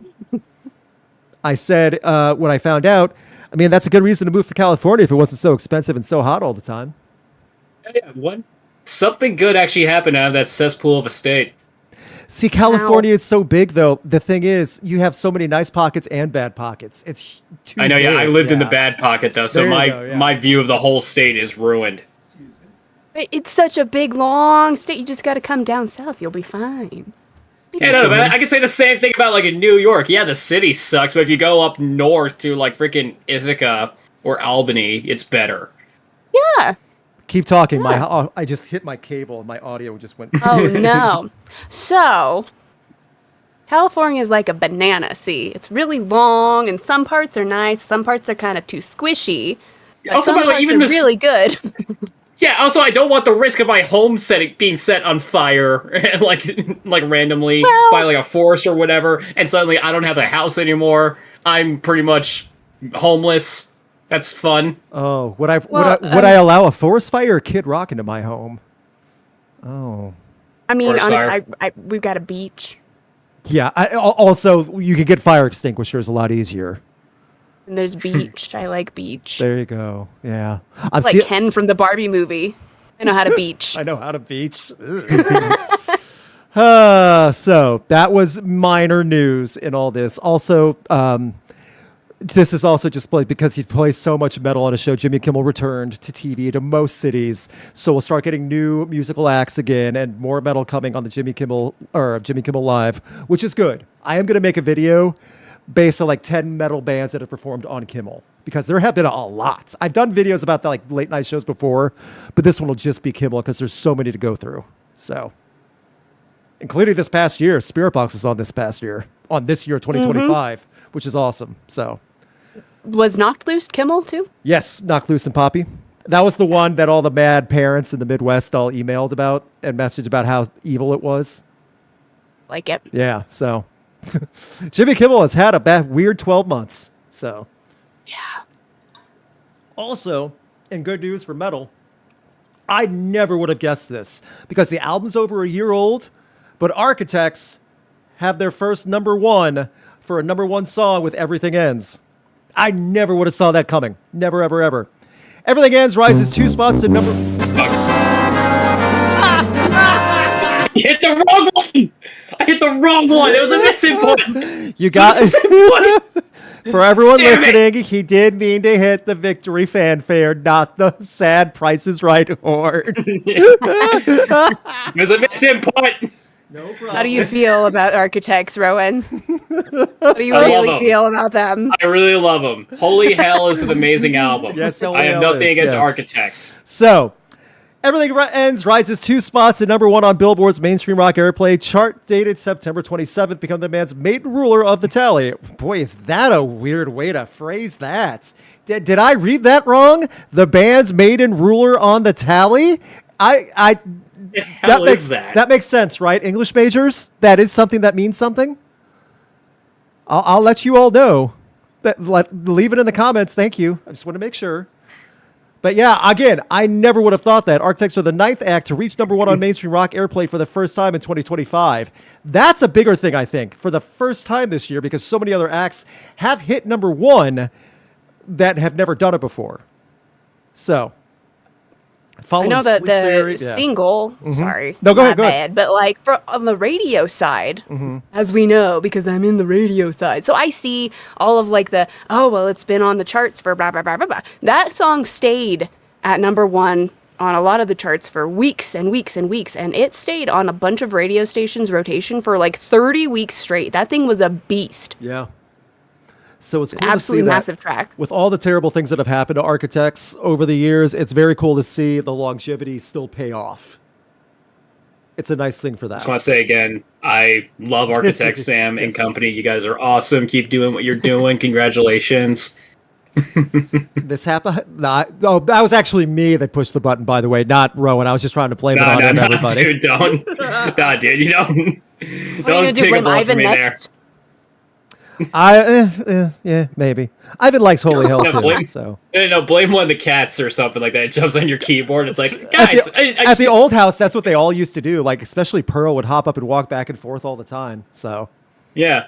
I said when I found out, I mean, that's a good reason to move to California if it wasn't so expensive and so hot all the time. Yeah, what? Something good actually happened out of that cesspool of a state. See, California is so big, though. The thing is, you have so many nice pockets and bad pockets. It's too I know, yeah. I big, lived in the yeah. bad pocket though, so There you my go, yeah. my view of the whole state is ruined. But it's such a big, long state. You just got to come down south. You'll be fine. Yeah, no, but I could say the same thing about like in New York. Yeah, the city sucks, but if you go up north to like freaking Ithaca or Albany, it's better. Yeah. Keep talking. I just hit my cable and my audio just went. Oh no. So California is like a banana. See, it's really long, and some parts are nice. Some parts are kind of too squishy. But Also, some by the way, parts even are this- really good. Yeah. Also, I don't want the risk of my home being set on fire, like randomly Well- by like a forest or whatever, and suddenly I don't have a house anymore. I'm pretty much homeless. That's fun. Oh, would I Well, would I allow a forest fire or Kid Rock into my home? Oh, I mean, Forest honestly, fire. we've got a beach, yeah. Also, you could get fire extinguishers a lot easier. and there's beach. I like beach. There you go. Yeah, I'm Like see- Ken from the Barbie movie. I know how to beach. I know how to beach. So that was minor news in all this. Also, this is also just because he plays so much metal on a show. Jimmy Kimmel returned to TV to most cities, so we'll start getting new musical acts again and more metal coming on the Jimmy Kimmel Live, which is good. I am going to make a video based on like 10 metal bands that have performed on Kimmel because there have been a lot. I've done videos about the like late night shows before, but this one will just be Kimmel because there's so many to go through. So, including this past year, Spirit Box was on this year 2025, which is awesome. So, Was Knocked Loose Kimmel too? yes, Knock Loose and Poppy. That was the one that all the mad parents in the Midwest all emailed about and messaged about how evil it was. Like it. Yeah, so Jimmy Kimmel has had a weird 12 months. So, Yeah. also, in good news for metal, I never would have guessed this because the album's over a year old, but Architects have their first number one for a number one song with Everything Ends. I never would have saw that coming. Never, ever, ever. Everything Ends rises 2 spots to number... You hit the wrong one. I hit the wrong one. It was a missing one. You got... For everyone Damn it. listening, he did mean to hit the victory fanfare, not the sad Price is Right horn. There's a misinput. No problem. How do you feel about architects, Rowan? How do you I love really them. feel about them? I really love them. Holy Hell is an amazing album. Yes, Holy I have Hell nothing is, against yes. Architects. So, Everything Ends rises 2 spots to number 1 on Billboard's mainstream rock airplay chart, dated September 27th, become the band's maiden ruler of the tally. Boy, is that a weird way to phrase that. Did I read that wrong? The band's maiden ruler on the tally? The hell is that? That makes sense, right? English majors? That is something that means something? I'll let you all know. Leave it in the comments. Thank you. I just want to make sure. But yeah, again, I never would have thought that. Architects are the 9th act to reach number 1 on mainstream rock airplay for the first time in 2025. That's a bigger thing, I think, for the first time this year, because so many other acts have hit number 1 that have never done it before. So, I know that Sleep the Fairy- yeah. single, sorry, No, go my ahead, go ahead. bad, but like on the radio side, as we know, because I'm in the radio side, so I see all of like it's been on the charts for blah, blah, blah, blah, blah. That song stayed at number 1 on a lot of the charts for weeks and weeks and weeks, and it stayed on a bunch of radio stations rotation for like 30 weeks straight. That thing was a beast. Yeah. So it's cool to see Absolutely that. massive track. With all the terrible things that have happened to Architects over the years, it's very cool to see the longevity still pay off. It's a nice thing for that. Just want to say again, I love Architects, Sam and Yes. company. You guys are awesome. Keep doing what you're doing. Congratulations. This happened. That was actually me that pushed the button, by the way, not Rowan. I was just trying to blame it on him, everybody. dude, don't. Nah, dude, you don't. What are you Don't gonna do? take a Blame bullet for Ivan me next? Yeah, maybe. Ivan likes Holy Hell No, too, blame- so. No, blame one of the cats or something like that. It jumps on your keyboard. It's like, At guys, the, at the old house, that's what they all used to do. Like, especially Pearl would hop up and walk back and forth all the time. So, yeah.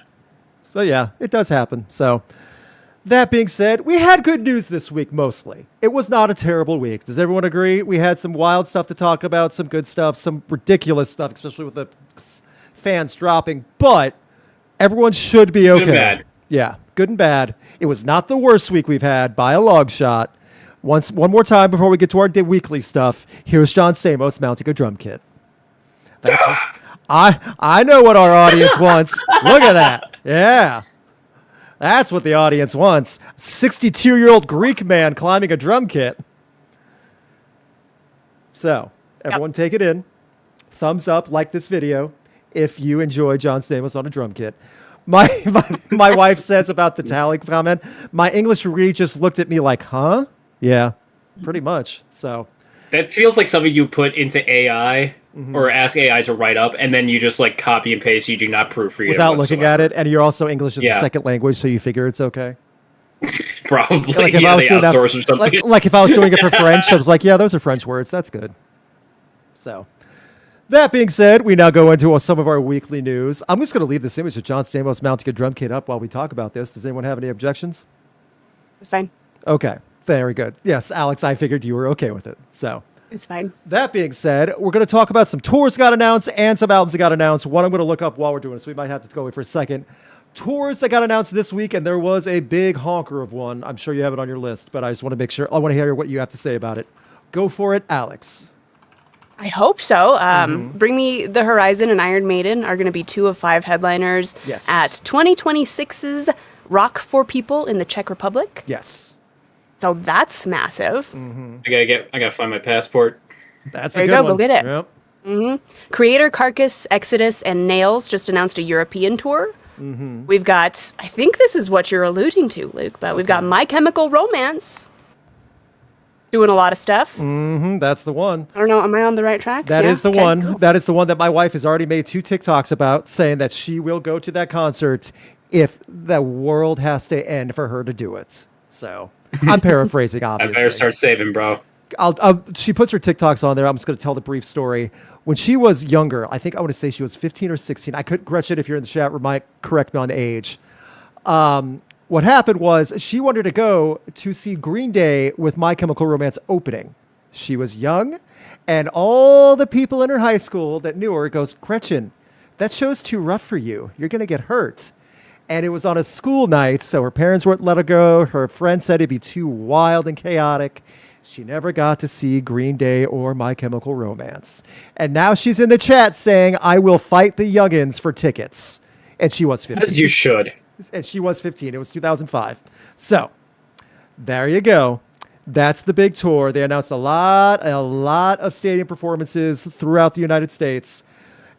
but yeah, it does happen. So, that being said, we had good news this week mostly. It was not a terrible week. Does everyone agree? We had some wild stuff to talk about, some good stuff, some ridiculous stuff, especially with the fans dropping. But everyone should be okay. Good and bad. Yeah, good and bad. It was not the worst week we've had by a long shot. One more time before we get to our weekly stuff. Here's John Stamos mounting a drum kit. That's I know what our audience wants. Look at that. Yeah. That's what the audience wants. 62-year-old Greek man climbing a drum kit. So, everyone take it in. Thumbs up, like this video if you enjoy John Stamos on a drum kit. My wife says about the tally comment, my English read just looked at me like, huh? Yeah, pretty much. So That feels like something you put into AI or ask AI to write up, and then you just like copy and paste. You do not proofread it without looking at whatsoever. it, and you're also English as a Yeah. second language, so you figure it's okay. Probably. Like if yeah, I was they doing that, outsource or something. like if I was doing it for French, I was like, yeah, those are French words. That's good. So, that being said, we now go into some of our weekly news. I'm just going to leave this image of John Stamos mounting a drum kit up while we talk about this. Does anyone have any objections? It's fine. Okay, very good. Yes, Alex, I figured you were okay with it. So, It's fine. that being said, we're going to talk about some tours that got announced and some albums that got announced. One I'm going to look up while we're doing this. We might have to go away for a second. Tours that got announced this week, and there was a big honker of one. I'm sure you have it on your list, but I just want to make sure. I want to hear what you have to say about it. Go for it, Alex. I hope so. Bring Me the Horizon and Iron Maiden are going to be 2 of 5 headliners Yes. at 2026's Rock for People in the Czech Republic. Yes. So that's massive. I gotta find my passport. That's There a you good go, one. go get it. Yep. Creator, Carcass, Exodus, and Nails just announced a European tour. We've got, I think this is what you're alluding to, Luke, but we've got My Chemical Romance doing a lot of stuff. That's the one. I don't know, am I on the right track? That Yeah? is the Okay, one. cool. That is the one that my wife has already made 2 TikToks about, saying that she will go to that concert if the world has to end for her to do it. So I'm paraphrasing, I obviously. better start saving, bro. She puts her TikToks on there. I'm just going to tell the brief story. When she was younger, I think I want to say she was 15 or 16. I could, Gretchen, if you're in the chat, might correct me on age. What happened was she wanted to go to see Green Day with My Chemical Romance opening. She was young, and all the people in her high school that knew her goes, Gretchen, that show's too rough for you. You're going to get hurt. And it was on a school night, so her parents wouldn't let her go. Her friend said it'd be too wild and chaotic. She never got to see Green Day or My Chemical Romance. And now she's in the chat saying, I will fight the youngins for tickets. And she was 15. As you should. And she was 15. It was 2005. So, there you go. That's the big tour. They announced a lot of stadium performances throughout the United States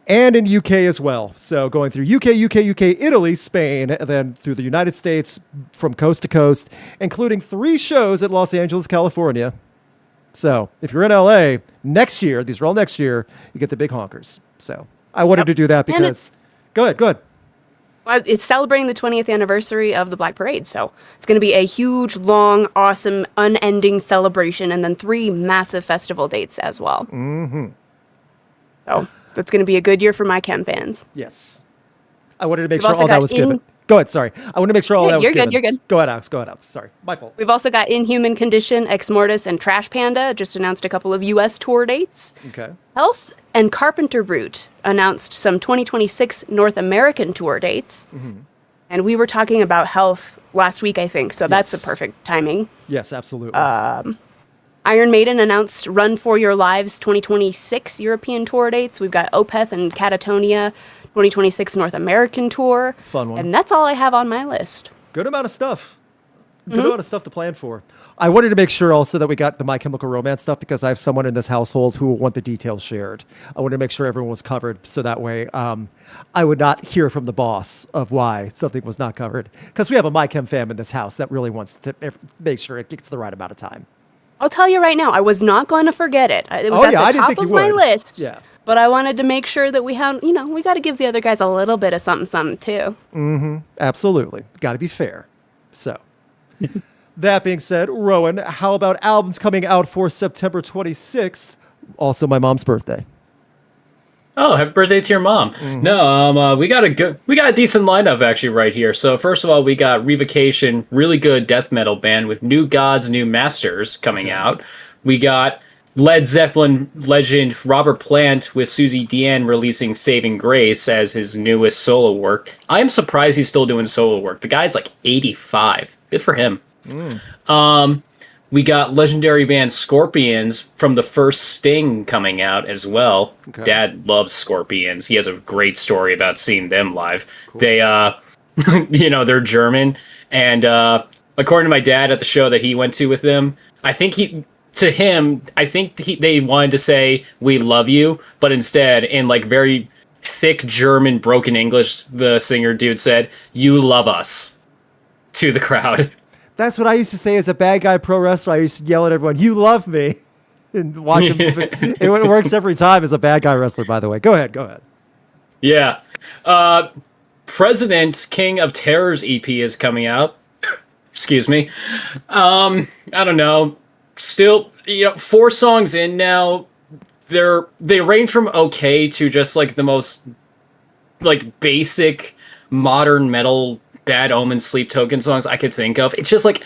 and in UK as well. So going through UK, Italy, Spain, and then through the United States from coast to coast, including 3 shows at Los Angeles, California. So if you're in LA next year, these are all next year, you get the big honkers. So I wanted to do that because... Go ahead. Well, it's celebrating the 20th anniversary of the Black Parade, so it's going to be a huge, long, awesome, unending celebration, and then 3 massive festival dates as well. Mm-hmm. So it's going to be a good year for my Chem fans. Yes. I wanted to make sure all that was given. Go ahead, sorry. I want to make sure all that was given. You're good. Go ahead, Alex. Sorry, my fault. We've also got Inhuman Condition, Ex Mortis, and Trash Panda just announced a couple of U.S. tour dates. Okay. Health and Carpenter Brute announced some 2026 North American tour dates. Mm-hmm. And we were talking about Health last week, I think, so that's the perfect timing. Yes, absolutely. Iron Maiden announced Run For Your Lives 2026 European tour dates. We've got Opeth and Catatonia 2026 North American tour. Fun one. And that's all I have on my list. Good amount of stuff. Good amount of stuff to plan for. I wanted to make sure also that we got the My Chemical Romance stuff because I have someone in this household who will want the details shared. I wanted to make sure everyone was covered so that way I would not hear from the boss of why something was not covered. Because we have a My Chem fam in this house that really wants to make sure it gets the right amount of time. I'll tell you right now, I was not going to forget it. It was at the top of my list. Yeah. But I wanted to make sure that we have, we got to give the other guys a little bit of something too. Mm-hmm. Absolutely. Got to be fair. So, that being said, Rowan, how about albums coming out for September 26th? Also my mom's birthday. Oh, happy birthday to your mom. Mm-hmm. No, we got a decent lineup actually right here. So first of all, we got Revocation, really good death metal band with New Gods, New Masters coming out. We got Led Zeppelin legend Robert Plant with Susie Deanne releasing Saving Grace as his newest solo work. I am surprised he's still doing solo work. The guy's like 85. Good for him. We got legendary band Scorpions from the first Sting coming out as well. Okay. Dad loves Scorpions. He has a great story about seeing them live. Cool. They, they're German. And according to my dad at the show that he went to with them, I think they wanted to say, "We love you," but instead, in like very thick German broken English, the singer dude said, "You love us," to the crowd. That's what I used to say as a bad guy pro wrestler. I used to yell at everyone, "You love me," and watch him. It works every time as a bad guy wrestler, by the way. Go ahead. Yeah. President King of Terror's EP is coming out. Excuse me. I don't know. Still, 4 songs in now. They range from okay to just like the most like basic modern metal Bad Omen, Sleep Token songs I could think of. It's just like,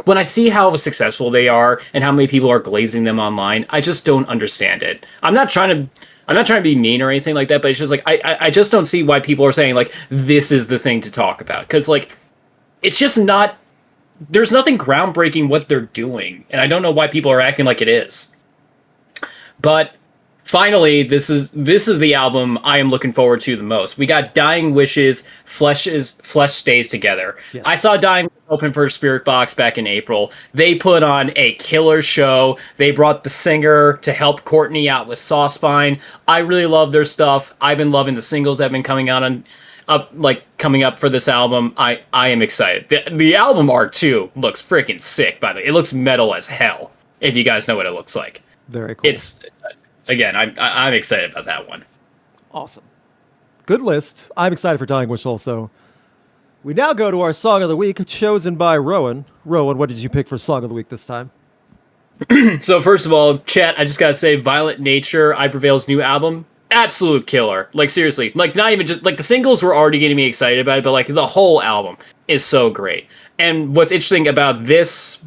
when I see how successful they are and how many people are glazing them online, I just don't understand it. I'm not trying to be mean or anything like that, but it's just like, I just don't see why people are saying like, this is the thing to talk about. Cause like, it's just not, there's nothing groundbreaking what they're doing. And I don't know why people are acting like it is. But finally, this is the album I am looking forward to the most. We got Dying Wishes, Flesh Stays Together. Yes. I saw Dying open for Spirit Box back in April. They put on a killer show. They brought the singer to help Courtney out with Saucepine. I really love their stuff. I've been loving the singles that have been coming out coming up for this album. I am excited. The album art too looks freaking sick, by the way. It looks metal as hell, if you guys know what it looks like. Very cool. Again, I'm excited about that one. Awesome. Good list. I'm excited for Dying Wish also. We now go to our Song of the Week, chosen by Rowan. Rowan, what did you pick for Song of the Week this time? So first of all, chat, I just gotta say, Violent Nature, I Prevail's new album, absolute killer. Like, seriously. Like, not even just, like, the singles were already getting me excited about it, but, like, the whole album is so great. And what's interesting about this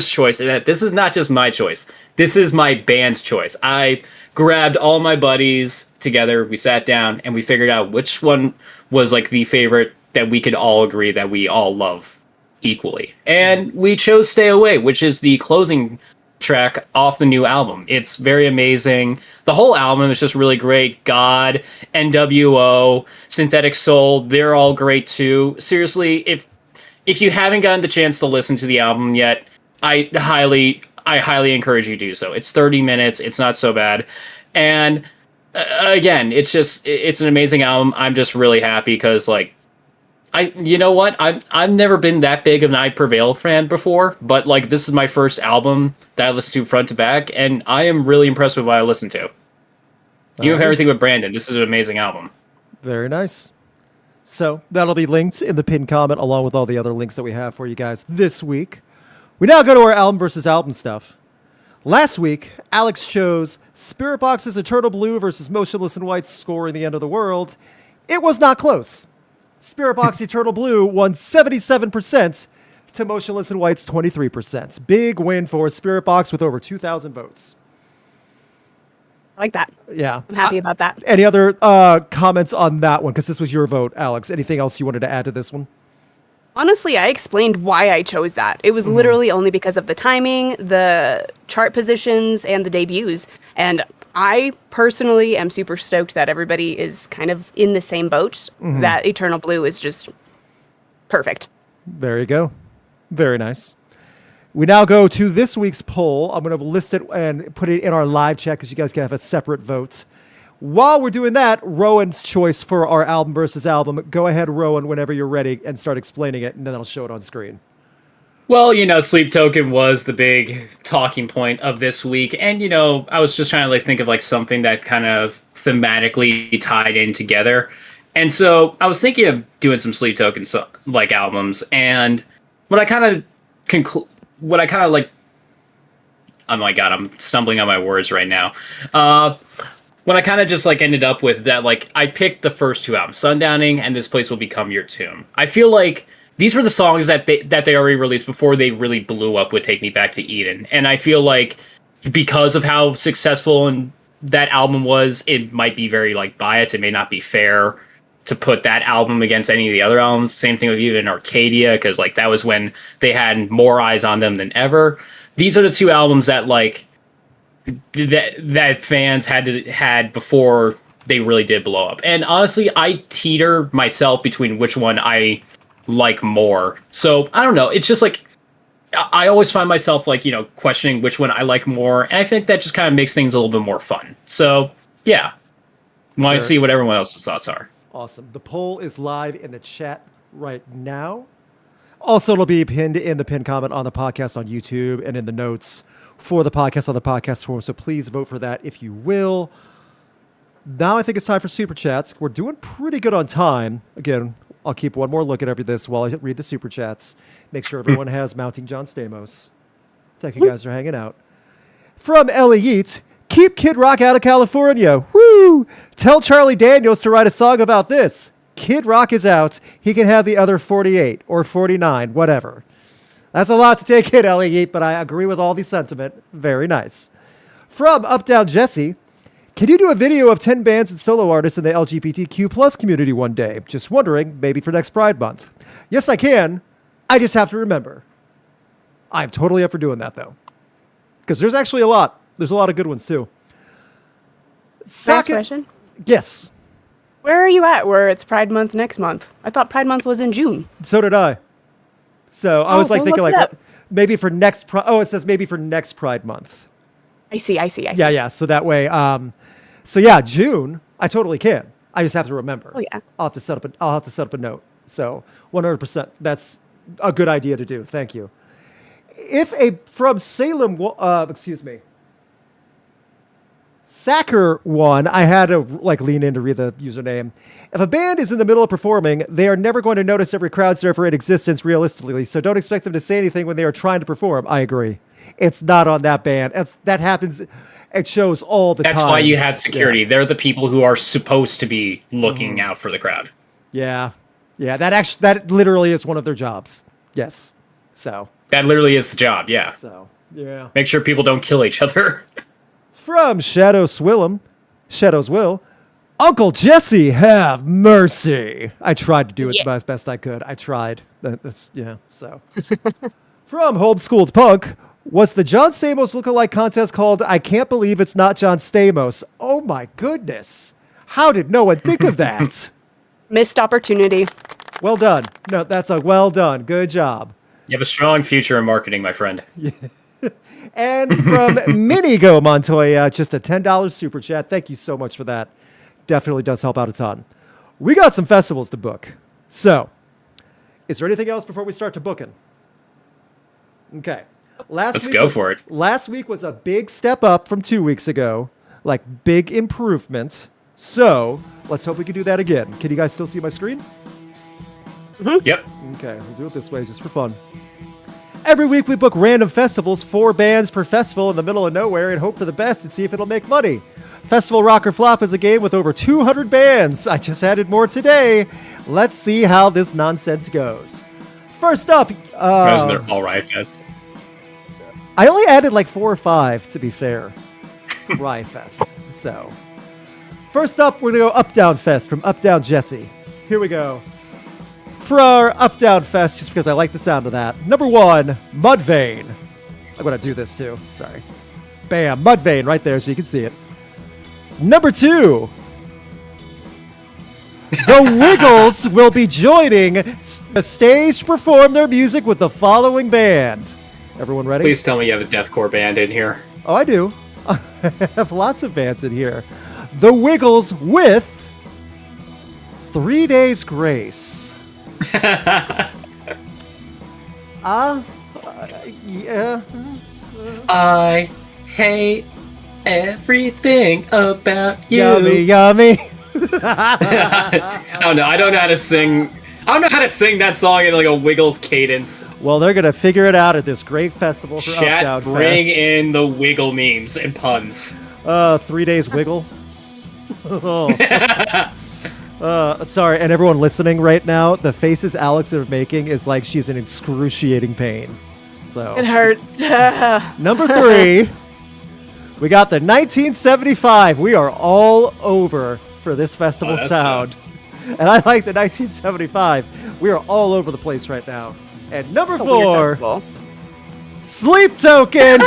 choice is that this is not just my choice. This is my band's choice. I grabbed all my buddies together. We sat down and we figured out which one was like the favorite that we could all agree that we all love equally. And we chose Stay Away, which is the closing track off the new album. It's very amazing. The whole album is just really great. God, NWO, Synthetic Soul, they're all great too. Seriously, if you haven't gotten the chance to listen to the album yet, I highly encourage you to do so. It's 30 minutes. It's not so bad. And again, it's an amazing album. I'm just really happy because like, you know what? I've never been that big of an I Prevail fan before, but like this is my first album that I listened to front to back, and I am really impressed with what I listened to. You have everything with Brandon. This is an amazing album. Very nice. So that'll be linked in the pinned comment along with all the other links that we have for you guys this week. We now go to our album versus album stuff. Last week, Alex chose Spirit Box's Eternal Blue versus Motionless in White's Score in the End of the World. It was not close. Spirit Box Eternal Blue won 77% to Motionless in White's 23%. Big win for Spirit Box with over 2,000 votes. I like that. Yeah. I'm happy about that. Any other comments on that one? Because this was your vote, Alex. Anything else you wanted to add to this one? Honestly, I explained why I chose that. It was literally only because of the timing, the chart positions, and the debuts. And I personally am super stoked that everybody is kind of in the same boat. That Eternal Blue is just perfect. There you go. Very nice. We now go to this week's poll. I'm going to list it and put it in our live chat because you guys can have a separate vote. While we're doing that, Rowan's choice for our album versus album. Go ahead, Rowan, whenever you're ready, and start explaining it, and then I'll show it on screen. Well, Sleep Token was the big talking point of this week. And, I was just trying to think of something that kind of thematically tied in together. And so I was thinking of doing some Sleep Token albums. And what I kind of oh my God, I'm stumbling on my words right now. When I kind of just ended up with that, I picked the first two albums, Sundowning and This Place Will Become Your Tomb. I feel like these were the songs that they already released before they really blew up with Take Me Back to Eden. And I feel like because of how successful that album was, it might be very biased. It may not be fair to put that album against any of the other albums. Same thing with even Arcadia, because that was when they had more eyes on them than ever. These are the two albums that that fans had before they really did blow up. And honestly, I teeter myself between which one I like more. So I don't know. It's just I always find myself questioning which one I like more, and I think that just kind of makes things a little bit more fun. So yeah, want to see what everyone else's thoughts are. Awesome. The poll is live in the chat right now. Also, it'll be pinned in the pinned comment on the podcast on YouTube and in the notes for the podcast on the podcast forum. So please vote for that if you will. Now I think it's time for Super Chats. We're doing pretty good on time. Again, I'll keep one more look at this while I read the Super Chats. Make sure everyone has Mounting John Stamos. Thank you guys for hanging out. From Ellie Yeats, keep Kid Rock out of California. Woo! Tell Charlie Daniels to write a song about this. Kid Rock is out. He can have the other 48 or 49, whatever. That's a lot to take in, Ellie Yeat, but I agree with all the sentiment. Very nice. From Up Down Jesse, can you do a video of 10 bands and solo artists in the LGBTQ plus community one day? Just wondering, maybe for next Pride Month. Yes, I can. I just have to remember. I'm totally up for doing that, though. Because there's actually a lot. There's a lot of good ones, too. Last question. Yes. Where are you at where it's Pride Month next month? I thought Pride Month was in June. So did I. So I was thinking maybe for next it says maybe for next Pride Month. I see. Yeah. So that way, June, I totally can. I just have to remember. Oh yeah. I'll have to set up a note. So 100%, that's a good idea to do. Thank you. From Salem, Sacker one, I had to lean in to read the username. If a band is in the middle of performing, they are never going to notice every crowd surfer in existence realistically, so don't expect them to say anything when they are trying to perform. I agree. It's not on that band. That happens at shows all the time. That's why you have security. Yeah. They're the people who are supposed to be looking out for the crowd. Yeah. Yeah, that literally is one of their jobs. Yes. So. That literally is the job, yeah. So, yeah. Make sure people don't kill each other. From Shadows Will, Uncle Jesse, have mercy. I tried to do it as best I could. I tried. So. From Homeschooled Punk, was the John Stamos lookalike contest called I Can't Believe It's Not John Stamos? Oh my goodness. How did no one think of that? Missed opportunity. Well done. No, that's a well done. Good job. You have a strong future in marketing, my friend. And from Minigo Montoya, just a $10 super chat. Thank you so much for that. Definitely does help out a ton. We got some festivals to book. So, is there anything else before we start to booking? Okay. Let's go for it. Last week was a big step up from 2 weeks ago. Like, big improvement. So, let's hope we can do that again. Can you guys still see my screen? Mm-hmm. Yep. Okay, we'll do it this way just for fun. Every week we book random festivals, 4 bands per festival in the middle of nowhere, and hope for the best and see if it'll make money. Festival Rock or Flop is a game with over 200 bands. I just added more today. Let's see how this nonsense goes. First up, They're all Riot Fest. I only added like 4 or 5, to be fair. Riot Fest. So, first up, we're going to go Up Down Fest from Up Down Jesse. Here we go. For our Up Down Fest, just because I like the sound of that. Number 1, Mudvayne. I'm going to do this too. Sorry. Bam, Mudvayne right there so you can see it. Number 2, The Wiggles will be joining the stage to perform their music with the following band. Everyone ready? Please tell me you have a deathcore band in here. Oh, I do. I have lots of bands in here. The Wiggles with 3 Days Grace. Yeah. I hate everything about you. Yummy. I don't know. I don't know how to sing. I don't know how to sing that song in like a Wiggles cadence. Well, they're gonna figure it out at this great festival for Up Chat, Down bring Fest. in the Wiggle memes and puns. 3 days wiggle. Sorry, and everyone listening right now, the faces Alex is making is like she's in excruciating pain. So It hurts. number 3, we got the 1975. We are all over for this festival that's sound. And I like the 1975. We are all over the place right now. And number 4, Sleep Token.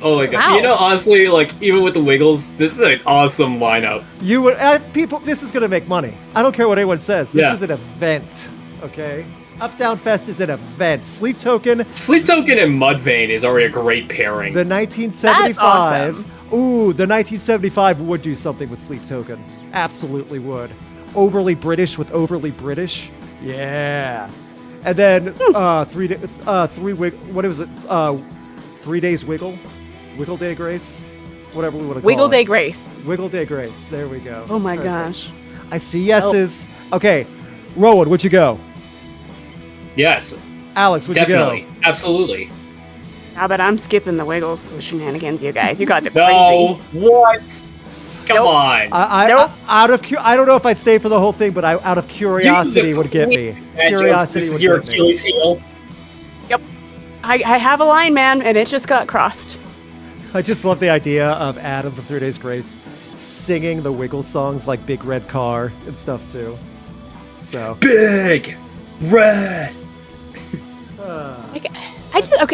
Oh my god! Wow. You know, honestly, like even with the Wiggles, this is an awesome lineup. You would people. This is gonna make money. I don't care what anyone says. This Yeah. is an event. Okay. Up Down Fest is an event. Sleep Token. Sleep Token and Mudvayne is already a great pairing. The 1975. That's awesome. Ooh, the 1975 would do something with Sleep Token. Absolutely would. Overly British with overly British. Yeah. And then 3 days wiggle. Wiggle Day Grace. Whatever we want to call Wiggle it. Day Grace. Wiggle Day Grace. There we go. Oh my Perfect. gosh. I see yeses. Okay. Rowan, where'd you go? Yes, Alex, where'd definitely, you go? absolutely. How about I'm skipping the Wiggles shenanigans, you guys. You guys are No, crazy. what? Come Nope. on. I Nope. I don't know if I'd stay for the whole thing, but out of curiosity would get me. Curiosity This would is your get me. Achilles heel. Yep. I have a line, man, and it just got crossed. I just love the idea of Adam from 3 Days Grace singing the Wiggles songs like Big Red Car and stuff too. So Big red.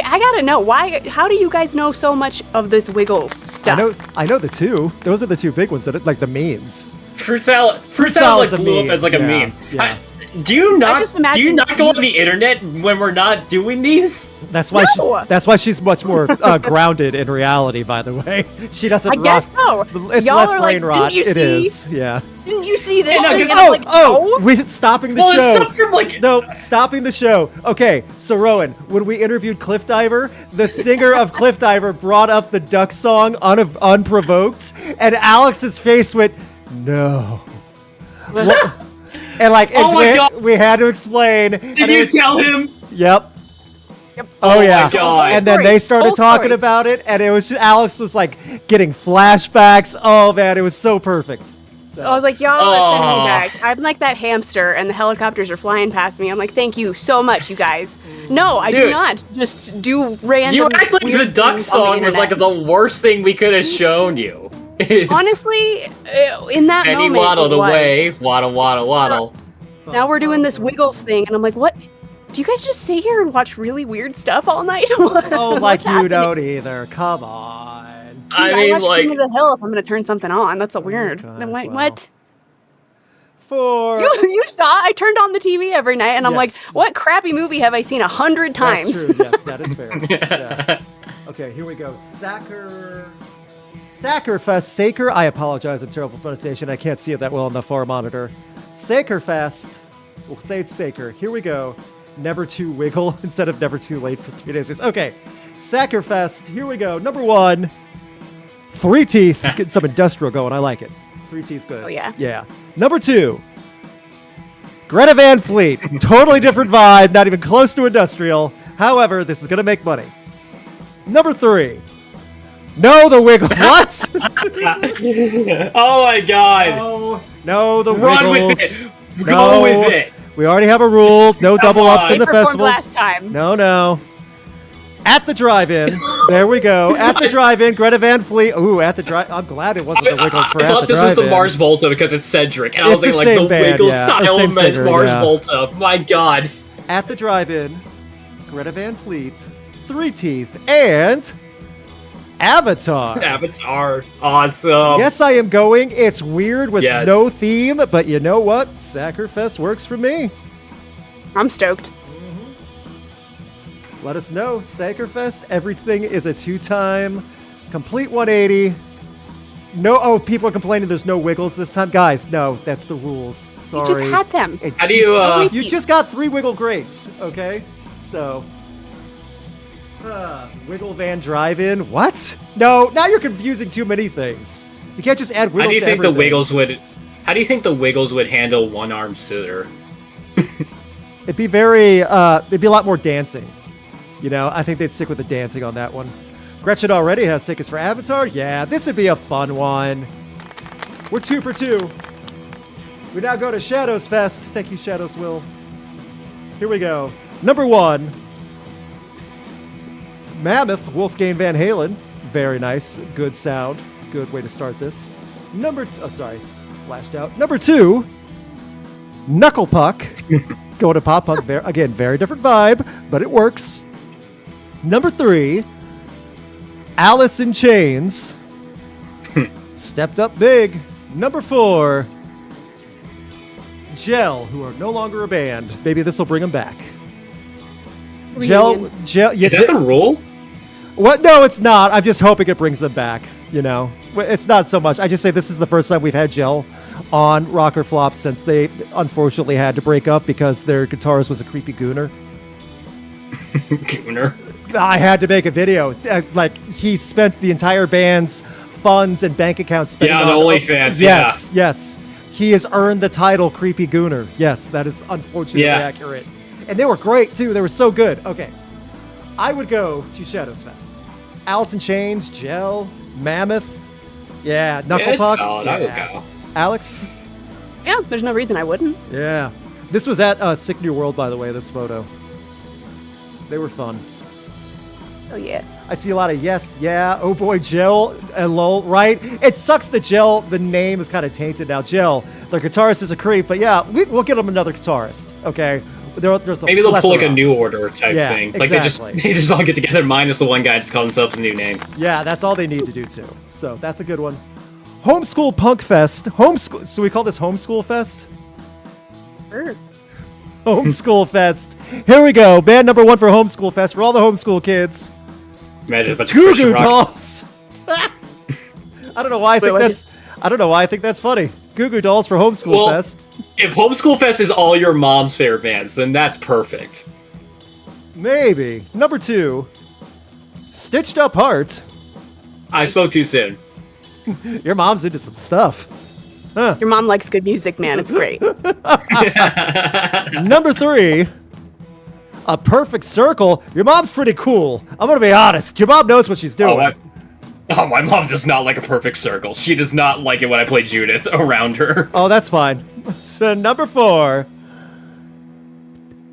I gotta know why. How do you guys know so much of this Wiggles stuff? I know the two. Those are the two big ones that like the memes. Fruit salad salad's like a blew meme. up as like a Yeah, meme. yeah. Do you not just imagine go you- on the internet when we're not doing these? That's why No! that's why she's much more grounded in reality. By the way, she doesn't. I guess so. It's Y'all less are brain like, rot. didn't you It see- is. Yeah. Didn't you see this Yeah, no, thing? And oh, I'm like, no. We're stopping the Well, show. it's something like No, stopping the show. Okay, so Rowan, when we interviewed Cliff Diver, the singer of Cliff Diver brought up the duck song unprovoked, and Alex's face went, no. And like, Oh my God. we had to explain. Did you tell him? Yep. Yep. Oh, my yeah. God. And then they started Whole talking story. about it, and it was Alex was like getting flashbacks. Oh man, it was so perfect. So I was like, y'all are sending me back. I'm like that hamster, and the helicopters are flying past me. I'm like, thank you so much, you guys. No, I do Dude. not just do random. You act like the weird duck things on the song was like internet. the worst thing we could have shown you. It's Honestly, in that Penny moment, waddled it was. away, waddle, waddle, waddle. Now we're doing this Wiggles thing, and I'm like, what? Do you guys just sit here and watch really weird stuff all night? oh, like What's you happening? don't either. Come on. I I mean, watch like, King of the Hill if I'm going to turn something on. That's a weird. God, Then wow. what? For You saw? I turned on the TV every night, and I'm like, Yes. what crappy movie have I seen 100 times? That's true. Yes, that is fair. Yeah. Okay, here we go. Sackerfest. Saker. I apologize. I'm terrible pronunciation. I can't see it that well on the far monitor. Sakerfest. We'll say it's Saker. Here we go. Never too wiggle instead of never too late for 3 days. Okay. Sackerfest. Here we go. Number 1. 3 Teeth. Getting some industrial going. I like it. 3 Teeth's good. Oh, yeah? Yeah. Number 2. Greta Van Fleet. Totally different vibe. Not even close to industrial. However, this is going to make money. Number 3. No, the wiggle. What? oh my god. No, the Run wiggles. with it. Go with it. We already have a rule. No double ups on. in the They performed festivals. last time. No. At the drive-in. There we go. At the drive-in, Greta Van Fleet. Ooh, at the drive. I'm glad it wasn't the Wiggles for I at thought the this was drive-in. the Mars Volta because it's Cedric, and I It's was the thinking like same the band, Wiggles yeah. style Same singer, Mars yeah. Volta. My god. At the drive-in, Greta Van Fleet, 3 Teeth, and Avatar. Avatar. Awesome. Yes, I am going. It's weird with Yes. no theme, but you know what? Sackerfest works for me. I'm stoked. Let us know. Sackerfest, everything is a 2-time, complete 180. No, oh, people are complaining there's no wiggles this time. Guys, no, that's the rules. Sorry. You just had them. How do you, You just got 3 wiggle grace, okay? So, Wiggle Van Drive-In, what? No, now you're confusing too many things. You can't just add wiggles how do you to think the everything. Wiggles would? How do you think the Wiggles would handle one-armed scissor? It'd be very, there'd be a lot more dancing. You know, I think they'd stick with the dancing on that one. Gretchen already has tickets for Avatar. Yeah, this would be a fun one. We're 2 for 2. We now go to Shadows Fest. Thank you, Shadows Will. Here we go. Number 1. Mammoth, Wolfgang Van Halen. Very nice. Good sound. Good way to start this. Flashed out. Number 2. Knuckle Puck. Going to Pop Punk. Again, very different vibe, but it works. Number 3. Alice in Chains. Stepped up big. Number 4. Gel, who are no longer a band. Maybe this will bring them back. Reunion. Gel. Is that the rule? What? No, it's not. I'm just hoping it brings them back. You know, it's not so much. I just say this is the first time we've had Gel on Rocker Flop since they unfortunately had to break up because their guitarist was a creepy gooner. Gooner. I had to make a video. Like, he spent the entire band's funds and bank accounts spending Yeah, on the OnlyFans, Yes, yes. He has earned the title Creepy Gooner. Yes, that is unfortunately accurate. And they were great, too. They were so good. Okay. I would go to Shadows Fest. Alice in Chains, Gel, Mammoth. Yeah, Knuckle it's Puck. solid. I would go. Alex? Yeah, there's no reason I wouldn't. Yeah. This was at Sick New World, by the way, this photo. They were fun. Oh, yeah. I see a lot of yes, yeah, oh boy, Gel, and lol, right? It sucks that Gel, the name is kind of tainted now. Gel, their guitarist is a creep, but yeah, we'll get them another guitarist, okay? There's Maybe they'll pull like a plethora. new order type Yeah, thing. Like exactly. they just all get together minus the one guy just call themselves a new name. Yeah, that's all they need to do too. So that's a good one. Homeschool Punk Fest. Homeschool. So we call this Homeschool Fest? Sure. Homeschool Fest. Here we go. Band number 1 for Homeschool Fest. For all the homeschool kids. Imagine a bunch of Goo Christian Goo rock. Dolls. I don't know why I think what that's. I don't know why I think that's funny. Goo Goo Dolls for Homeschool Well, Fest. If Homeschool Fest is all your mom's favorite bands, then that's perfect. Maybe. Number 2. Stitched Up Heart. I spoke too soon. Your mom's into some stuff. Your mom likes good music, man. It's great. Number 3. A Perfect Circle. Your mom's pretty cool. I'm gonna be honest. Your mom knows what she's doing. Oh, Oh, my mom does not like a perfect circle. She does not like it when I play Judith around her. Oh, that's fine. So number 4.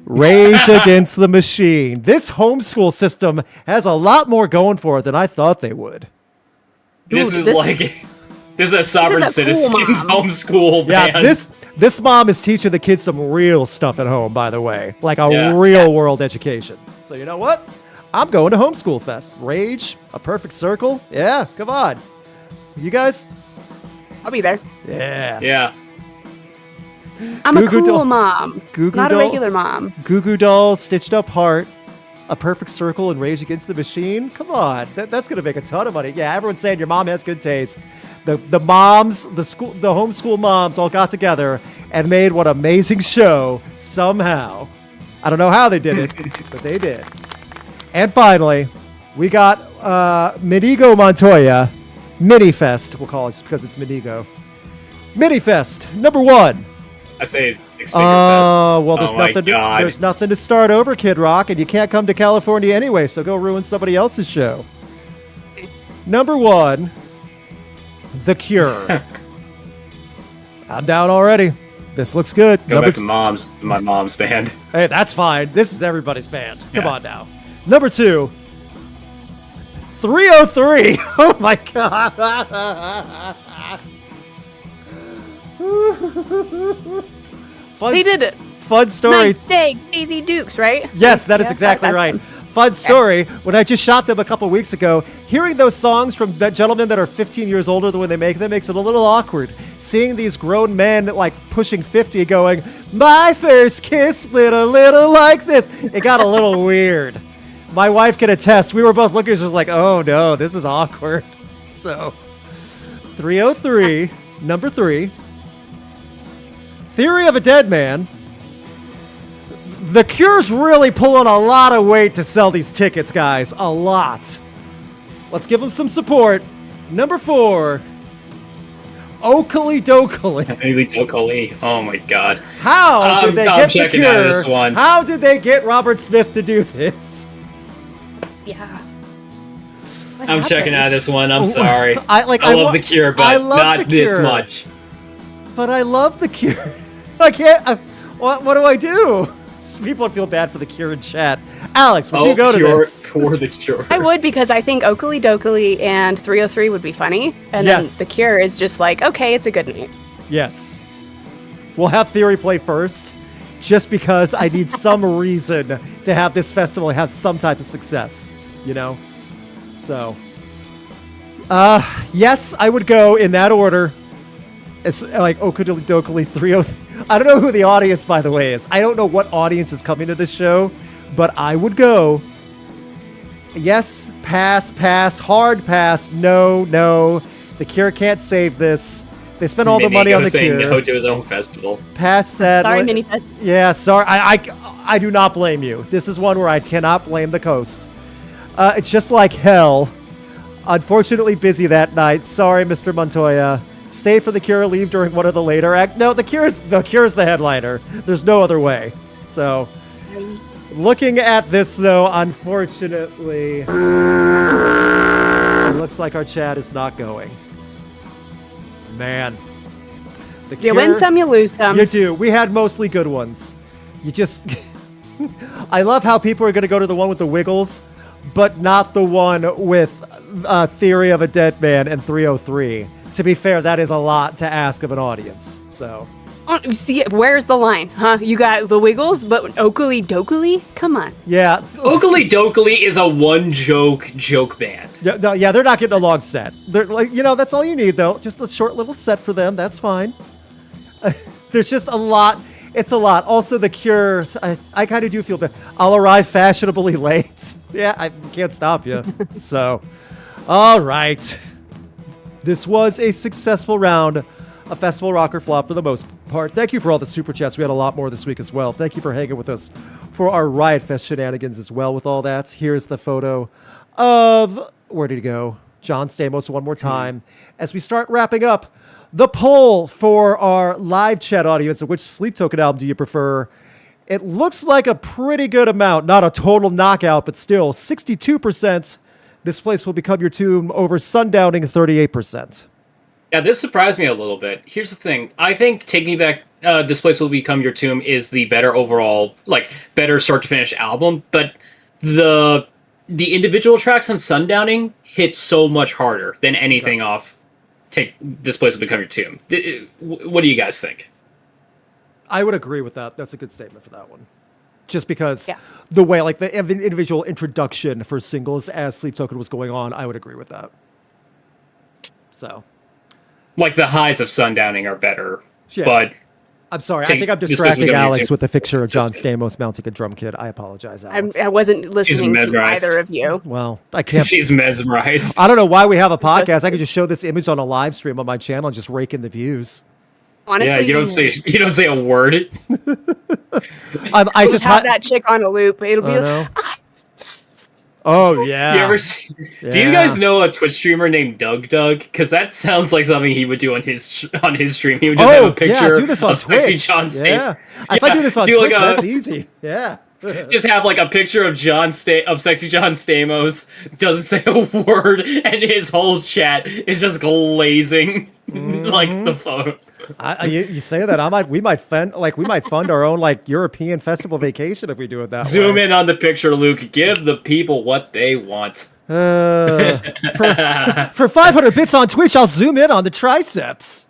Rage Against the Machine. This homeschool system has a lot more going for it than I thought they would. This Dude, is this- like... This is a sovereign cool citizens mom. homeschool Yeah, band. this mom is teaching the kids some real stuff at home, by the way. Like a Yeah. real world education. So you know what? I'm going to Homeschool Fest. Rage, A Perfect Circle. Yeah, come on. You guys? I'll be there. Yeah. Yeah. I'm Goo a Goo cool doll- mom, Goo Goo not a doll- regular mom. Goo Goo Dolls, Stitched Up Heart, A Perfect Circle, and Rage Against the Machine. Come on, that's gonna make a ton of money. Yeah, everyone's saying your mom has good taste. The moms, the homeschool moms all got together and made one amazing show somehow. I don't know how they did it, but they did. And finally, we got Minigo Montoya, Minifest. We'll call it just because it's Minigo. Minifest number 1. I say it's six-finger fest. Well, there's Oh my nothing. God. There's nothing to start over, Kid Rock, and you can't come to California anyway. So go ruin somebody else's show. Number 1, The Cure. I'm down already. This looks good. Go back to my mom's band. Hey, that's fine. This is everybody's band. Come Yeah. on now. Number 2, 303. Oh my God. Fun, They did it. Fun story. Nice day, Daisy Dukes, right? Yes, that is Yeah, exactly that's right. them. Fun story. When I just shot them a couple weeks ago, hearing those songs from that gentlemen that are 15 years older than when they make them makes it a little awkward. Seeing these grown men like pushing 50 going, "My first kiss went a little like this." It got a little weird. My wife can attest. We were both looking at each other like, "Oh no, this is awkward." So, 303, number 3. Theory of a Dead Man. The Cure's really pulling a lot of weight to sell these tickets, guys. A lot. Let's give them some support. Number 4, Oakley Dokley. Haley Dokoli. Oh my God. How did they I'm get the checking out of this Cure? one. How did they get Robert Smith to do this? Yeah. What I'm checking out of happened? this one. I'm sorry. I love The Cure, but I love not The this Cure. much. But I love the Cure. I can't. What do I do? People feel bad for the Cure in chat. Alex, would you go to Cure this? for The Cure. I would, because I think Oakley Dokley and 303 would be funny. And Yes. then The Cure is just like, okay, it's a good night. Yes. We'll have Theory play first, just because I need some reason to have this festival have some type of success, you know? So, yes, I would go in that order. It's like Oakley Dokley 303. I don't know who the audience, by the way, is. I don't know what audience is coming to this show, but I would go. Yes, pass, hard pass, no. The Cure can't save this. They spent all the money on the saying Cure. no to his own festival. Pass sad. Sorry, Minifest. Yeah, sorry. I do not blame you. This is one where I cannot blame the coast. It's just like hell. Unfortunately busy that night. Sorry, Mr. Montoya. Stay for the Cure, leave during one of the later act. No, the Cure's the headliner. There's no other way. So, looking at this though, unfortunately, it looks like our chat is not going. Man. The You win some, you lose some. You do. We had mostly good ones. You just... I love how people are going to go to the one with the Wiggles, but not the one with Theory of a Dead Man and 303. To be fair, that is a lot to ask of an audience. So... Oh, you see, where's the line, huh? You got the Wiggles, but Oakley Dokley? Come on. Yeah. Oakley Dokley is a one joke band. Yeah, they're not getting a long set. They're like, that's all you need, though. Just a short little set for them. That's fine. There's just a lot. It's a lot. Also, the Cure, I kind of do feel bad. I'll arrive fashionably late. Yeah, I can't stop you. So, all right. This was a successful round of Festival Rock or Flop for the most part. Thank you for all the super chats. We had a lot more this week as well. Thank you for hanging with us for our Riot Fest shenanigans as well with all that. Here's the photo of, where did he go? John Stamos one more time. As we start wrapping up, the poll for our live chat audience of which Sleep Token album do you prefer? It looks like a pretty good amount. Not a total knockout, but still 62% This Place Will Become Your Tomb over Sundowning 38%. Yeah, this surprised me a little bit. Here's the thing. I think Take Me Back, This Place Will Become Your Tomb is the better overall, like, better start-to-finish album, but the individual tracks on Sundowning hit so much harder than anything off Take This Place Will Become Your Tomb. What do you guys think? I would agree with that. That's a good statement for that one. Just because the way, like, the individual introduction for singles as Sleep Token was going on, I would agree with that. So... Like, the highs of Sundowning are better, Yeah. but... I'm sorry. I think I'm distracting Alex with a picture of John Stamos mounting a drum kit. I apologize, Alex. I wasn't listening to either of you. Well, I can't. She's mesmerized. I don't know why we have a podcast. I could just show this image on a live stream on my channel and just rake in the views. Honestly, Yeah, you don't say a word. I just have that chick on a loop. It'll be. Oh yeah. You ever see, Do you guys know a Twitch streamer named Doug? Because that sounds like something he would do on his stream. He would just have a picture do this on of sexy Twitch. John Stamos. Yeah. If I do this on Twitch, that's easy. Yeah. Just have like a picture of sexy John Stamos, doesn't say a word, and his whole chat is just glazing like the photo. You say that we might fund our own like European festival vacation if we do it that way. Zoom in on the picture, Luke. Give the people what they want. For 500 bits on Twitch, I'll zoom in on the triceps.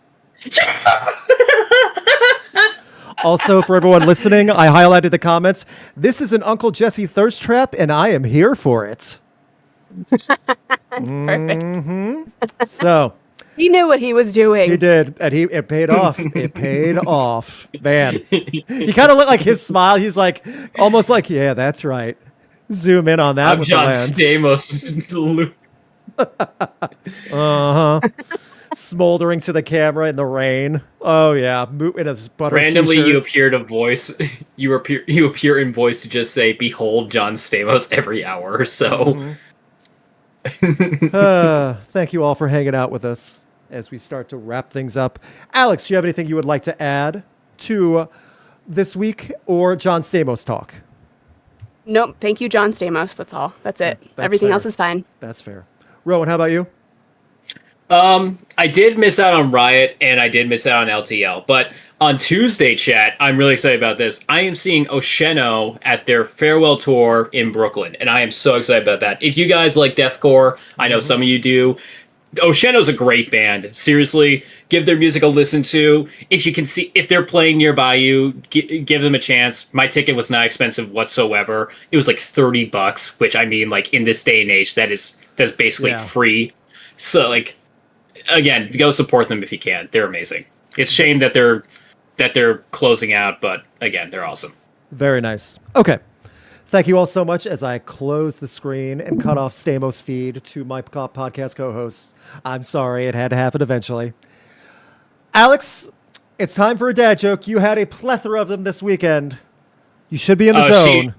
Also, for everyone listening, I highlighted the comments. This is an Uncle Jesse thirst trap, and I am here for it. That's perfect. So he knew what he was doing. he did, and it paid off. It paid off, man. He kind of looked like his smile. He's like almost like, yeah, that's right. Zoom in on that. I'm with John the lens. Stamos. Smoldering to the camera in the rain. Oh yeah, in a butter Randomly, t-shirt. you appear to voice. You appear in voice to just say, "Behold, John Stamos" every hour or so. Thank you all for hanging out with us as we start to wrap things up. Alex, do you have anything you would like to add to this week or John Stamos talk? Nope. Thank you, John Stamos. That's all. That's it. Everything else is fine. That's fair. Rowan, how about you? I did miss out on Riot and I did miss out on LTL, but on Tuesday, chat, I'm really excited about this. I am seeing Osheno at their farewell tour in Brooklyn, and I am so excited about that. If you guys like deathcore, I know some of you do. Osheno's a great band. Seriously, give their music a listen to. If you can see, if they're playing nearby you, give them a chance. My ticket was not expensive whatsoever. It was like $30, which I mean, like in this day and age, that's basically free. So like, again, go support them if you can. They're amazing. It's a shame that they're closing out, but again, they're awesome. Very nice. Okay. Thank you all so much as I close the screen and cut off Stamos' feed to my podcast co-hosts. I'm sorry, it had to happen eventually. Alex, it's time for a dad joke. You had a plethora of them this weekend. You should be in the zone.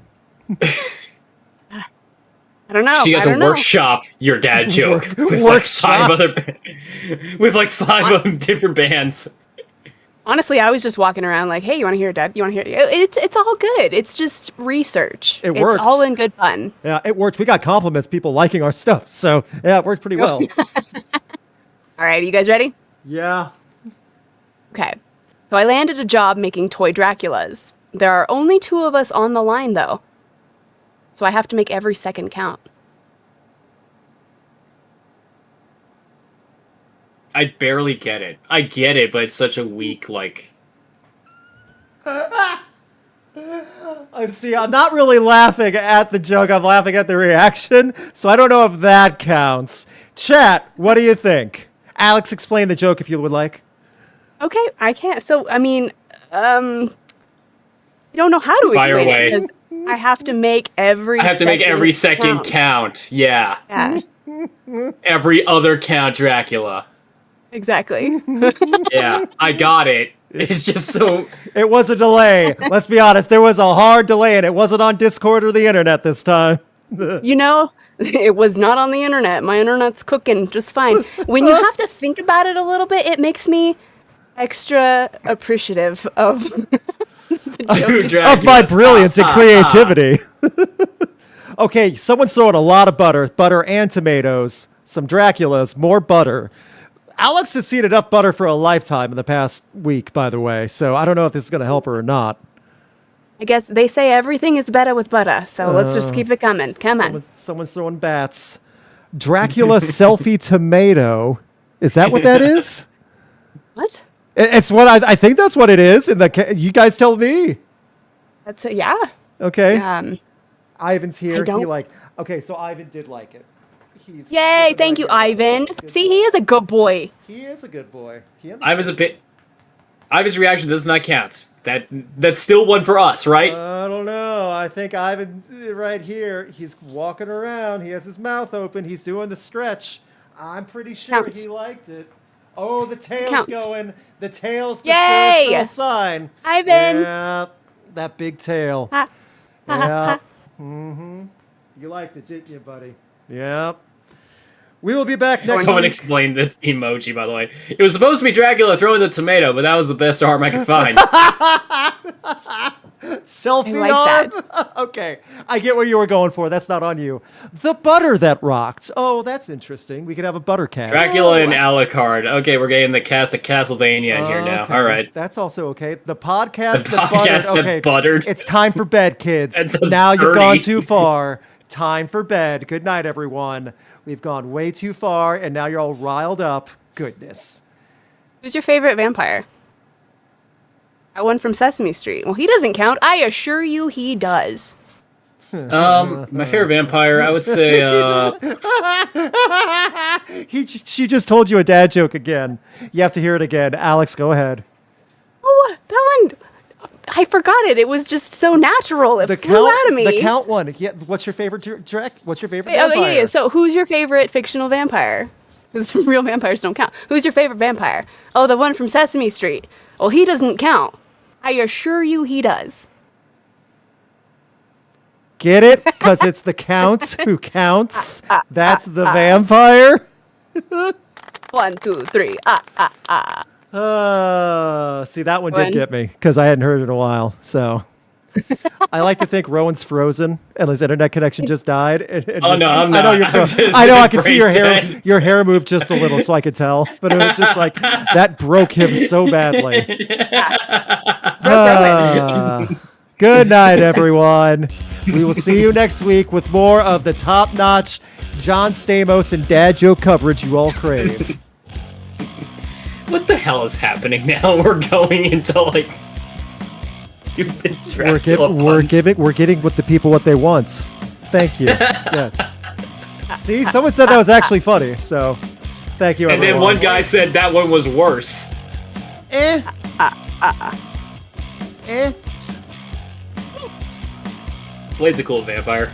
I don't know. She got to workshop your dad joke with like five other different bands. Honestly, I was just walking around like, hey, you want to hear a dad? You want to hear it? It's all good. It's just research. It works. It's all in good fun. Yeah, it worked. We got compliments, people liking our stuff. So, yeah, it worked pretty well. All right, are you guys ready? Yeah. Okay. So I landed a job making toy Draculas. There are only 2 of us on the line, though. So I have to make every second count. I barely get it. I get it, but it's such a weak, like... I'm not really laughing at the joke. I'm laughing at the reaction. So I don't know if that counts. Chat, what do you think? Alex, explain the joke if you would like. Okay, I can't. So, I mean, I don't know how to explain it because I have to make every second count. Yeah. Every other count Dracula. Exactly. Yeah, I got it. It's just so... It was a delay. Let's be honest. There was a hard delay, and it wasn't on Discord or the internet this time. You know, it was not on the internet. My internet's cooking just fine. When you have to think about it a little bit, it makes me extra appreciative of the joke. Of my brilliance and creativity. Okay, someone's throwing a lot of butter and tomatoes, some Draculas, more butter. Alex has seen enough butter for a lifetime in the past week, by the way, so I don't know if this is going to help her or not. I guess they say everything is better with butter, so let's just keep it coming. Come on. Someone's throwing bats. Dracula selfie tomato. Is that what that is? What? It's what I think that's what it is. You guys tell me. That's yeah. Okay. Ivan's here. don't- Okay, so Ivan did like it. Yay! Thank you, Ivan. See, he is a good boy. He is a good boy. Ivan's reaction does not count. That's still one for us, right? I don't know. I think Ivan right here. He's walking around. He has his mouth open. He's doing the stretch. I'm pretty sure Counts. he liked it. Oh, the tail's Counts. going. The tail's the Yay! sure sign. Ivan. Yeah, that big tail. Ha. Yeah. You liked it, didn't you, buddy? Yep. We will be back next Someone week. explained the emoji, by the way. It was supposed to be Dracula throwing the tomato, but that was the best arm I could find. Selfie I like arm? Okay. I get what you were going for. That's not on you. The butter that rocked. Oh, that's interesting. We could have a butter cast. Dracula and Alucard. Okay, we're getting the cast of Castlevania in here now. Okay. All right. That's also okay. The podcast The that podcast buttered. that Okay. buttered. It's time for bed, kids. That's so Now you've sturdy. gone too far. Time for bed. Good night, everyone. We've gone way too far, and now you're all riled up. Goodness. Who's your favorite vampire? That one from Sesame Street. Well, he doesn't count. I assure you, he does. My favorite vampire, I would say. She just told you a dad joke again. You have to hear it again. Alex, go ahead. Oh, that one. I forgot it. It was just so natural. It flew out of me. The count one. Yeah, what's your favorite What's your favorite Oh, vampire? yeah. So, who's your favorite fictional vampire? Because real vampires don't count. Who's your favorite vampire? Oh, the one from Sesame Street. Well, he doesn't count. I assure you, he does. Get it? Because it's the count who counts. That's the vampire. 1, 2, 3. See, that one did One. get me because I hadn't heard it in a while. So I like to think Rowan's frozen and his internet connection just died. Oh, no, I'm I know not. you're I'm frozen. just I know I can see your brain hair. dead. Your hair moved just a little, so I could tell. But it was just like that broke him so badly. Good night, everyone. We will see you next week with more of the top-notch John Stamos and dad joke coverage you all crave. What the hell is happening now? We're going into like stupid Dracula We're puns. getting what the people what they want. Thank you. Yes. See, someone said that was actually funny. So, thank you, And everyone. then one guy said that one was worse. Blade's a cool vampire.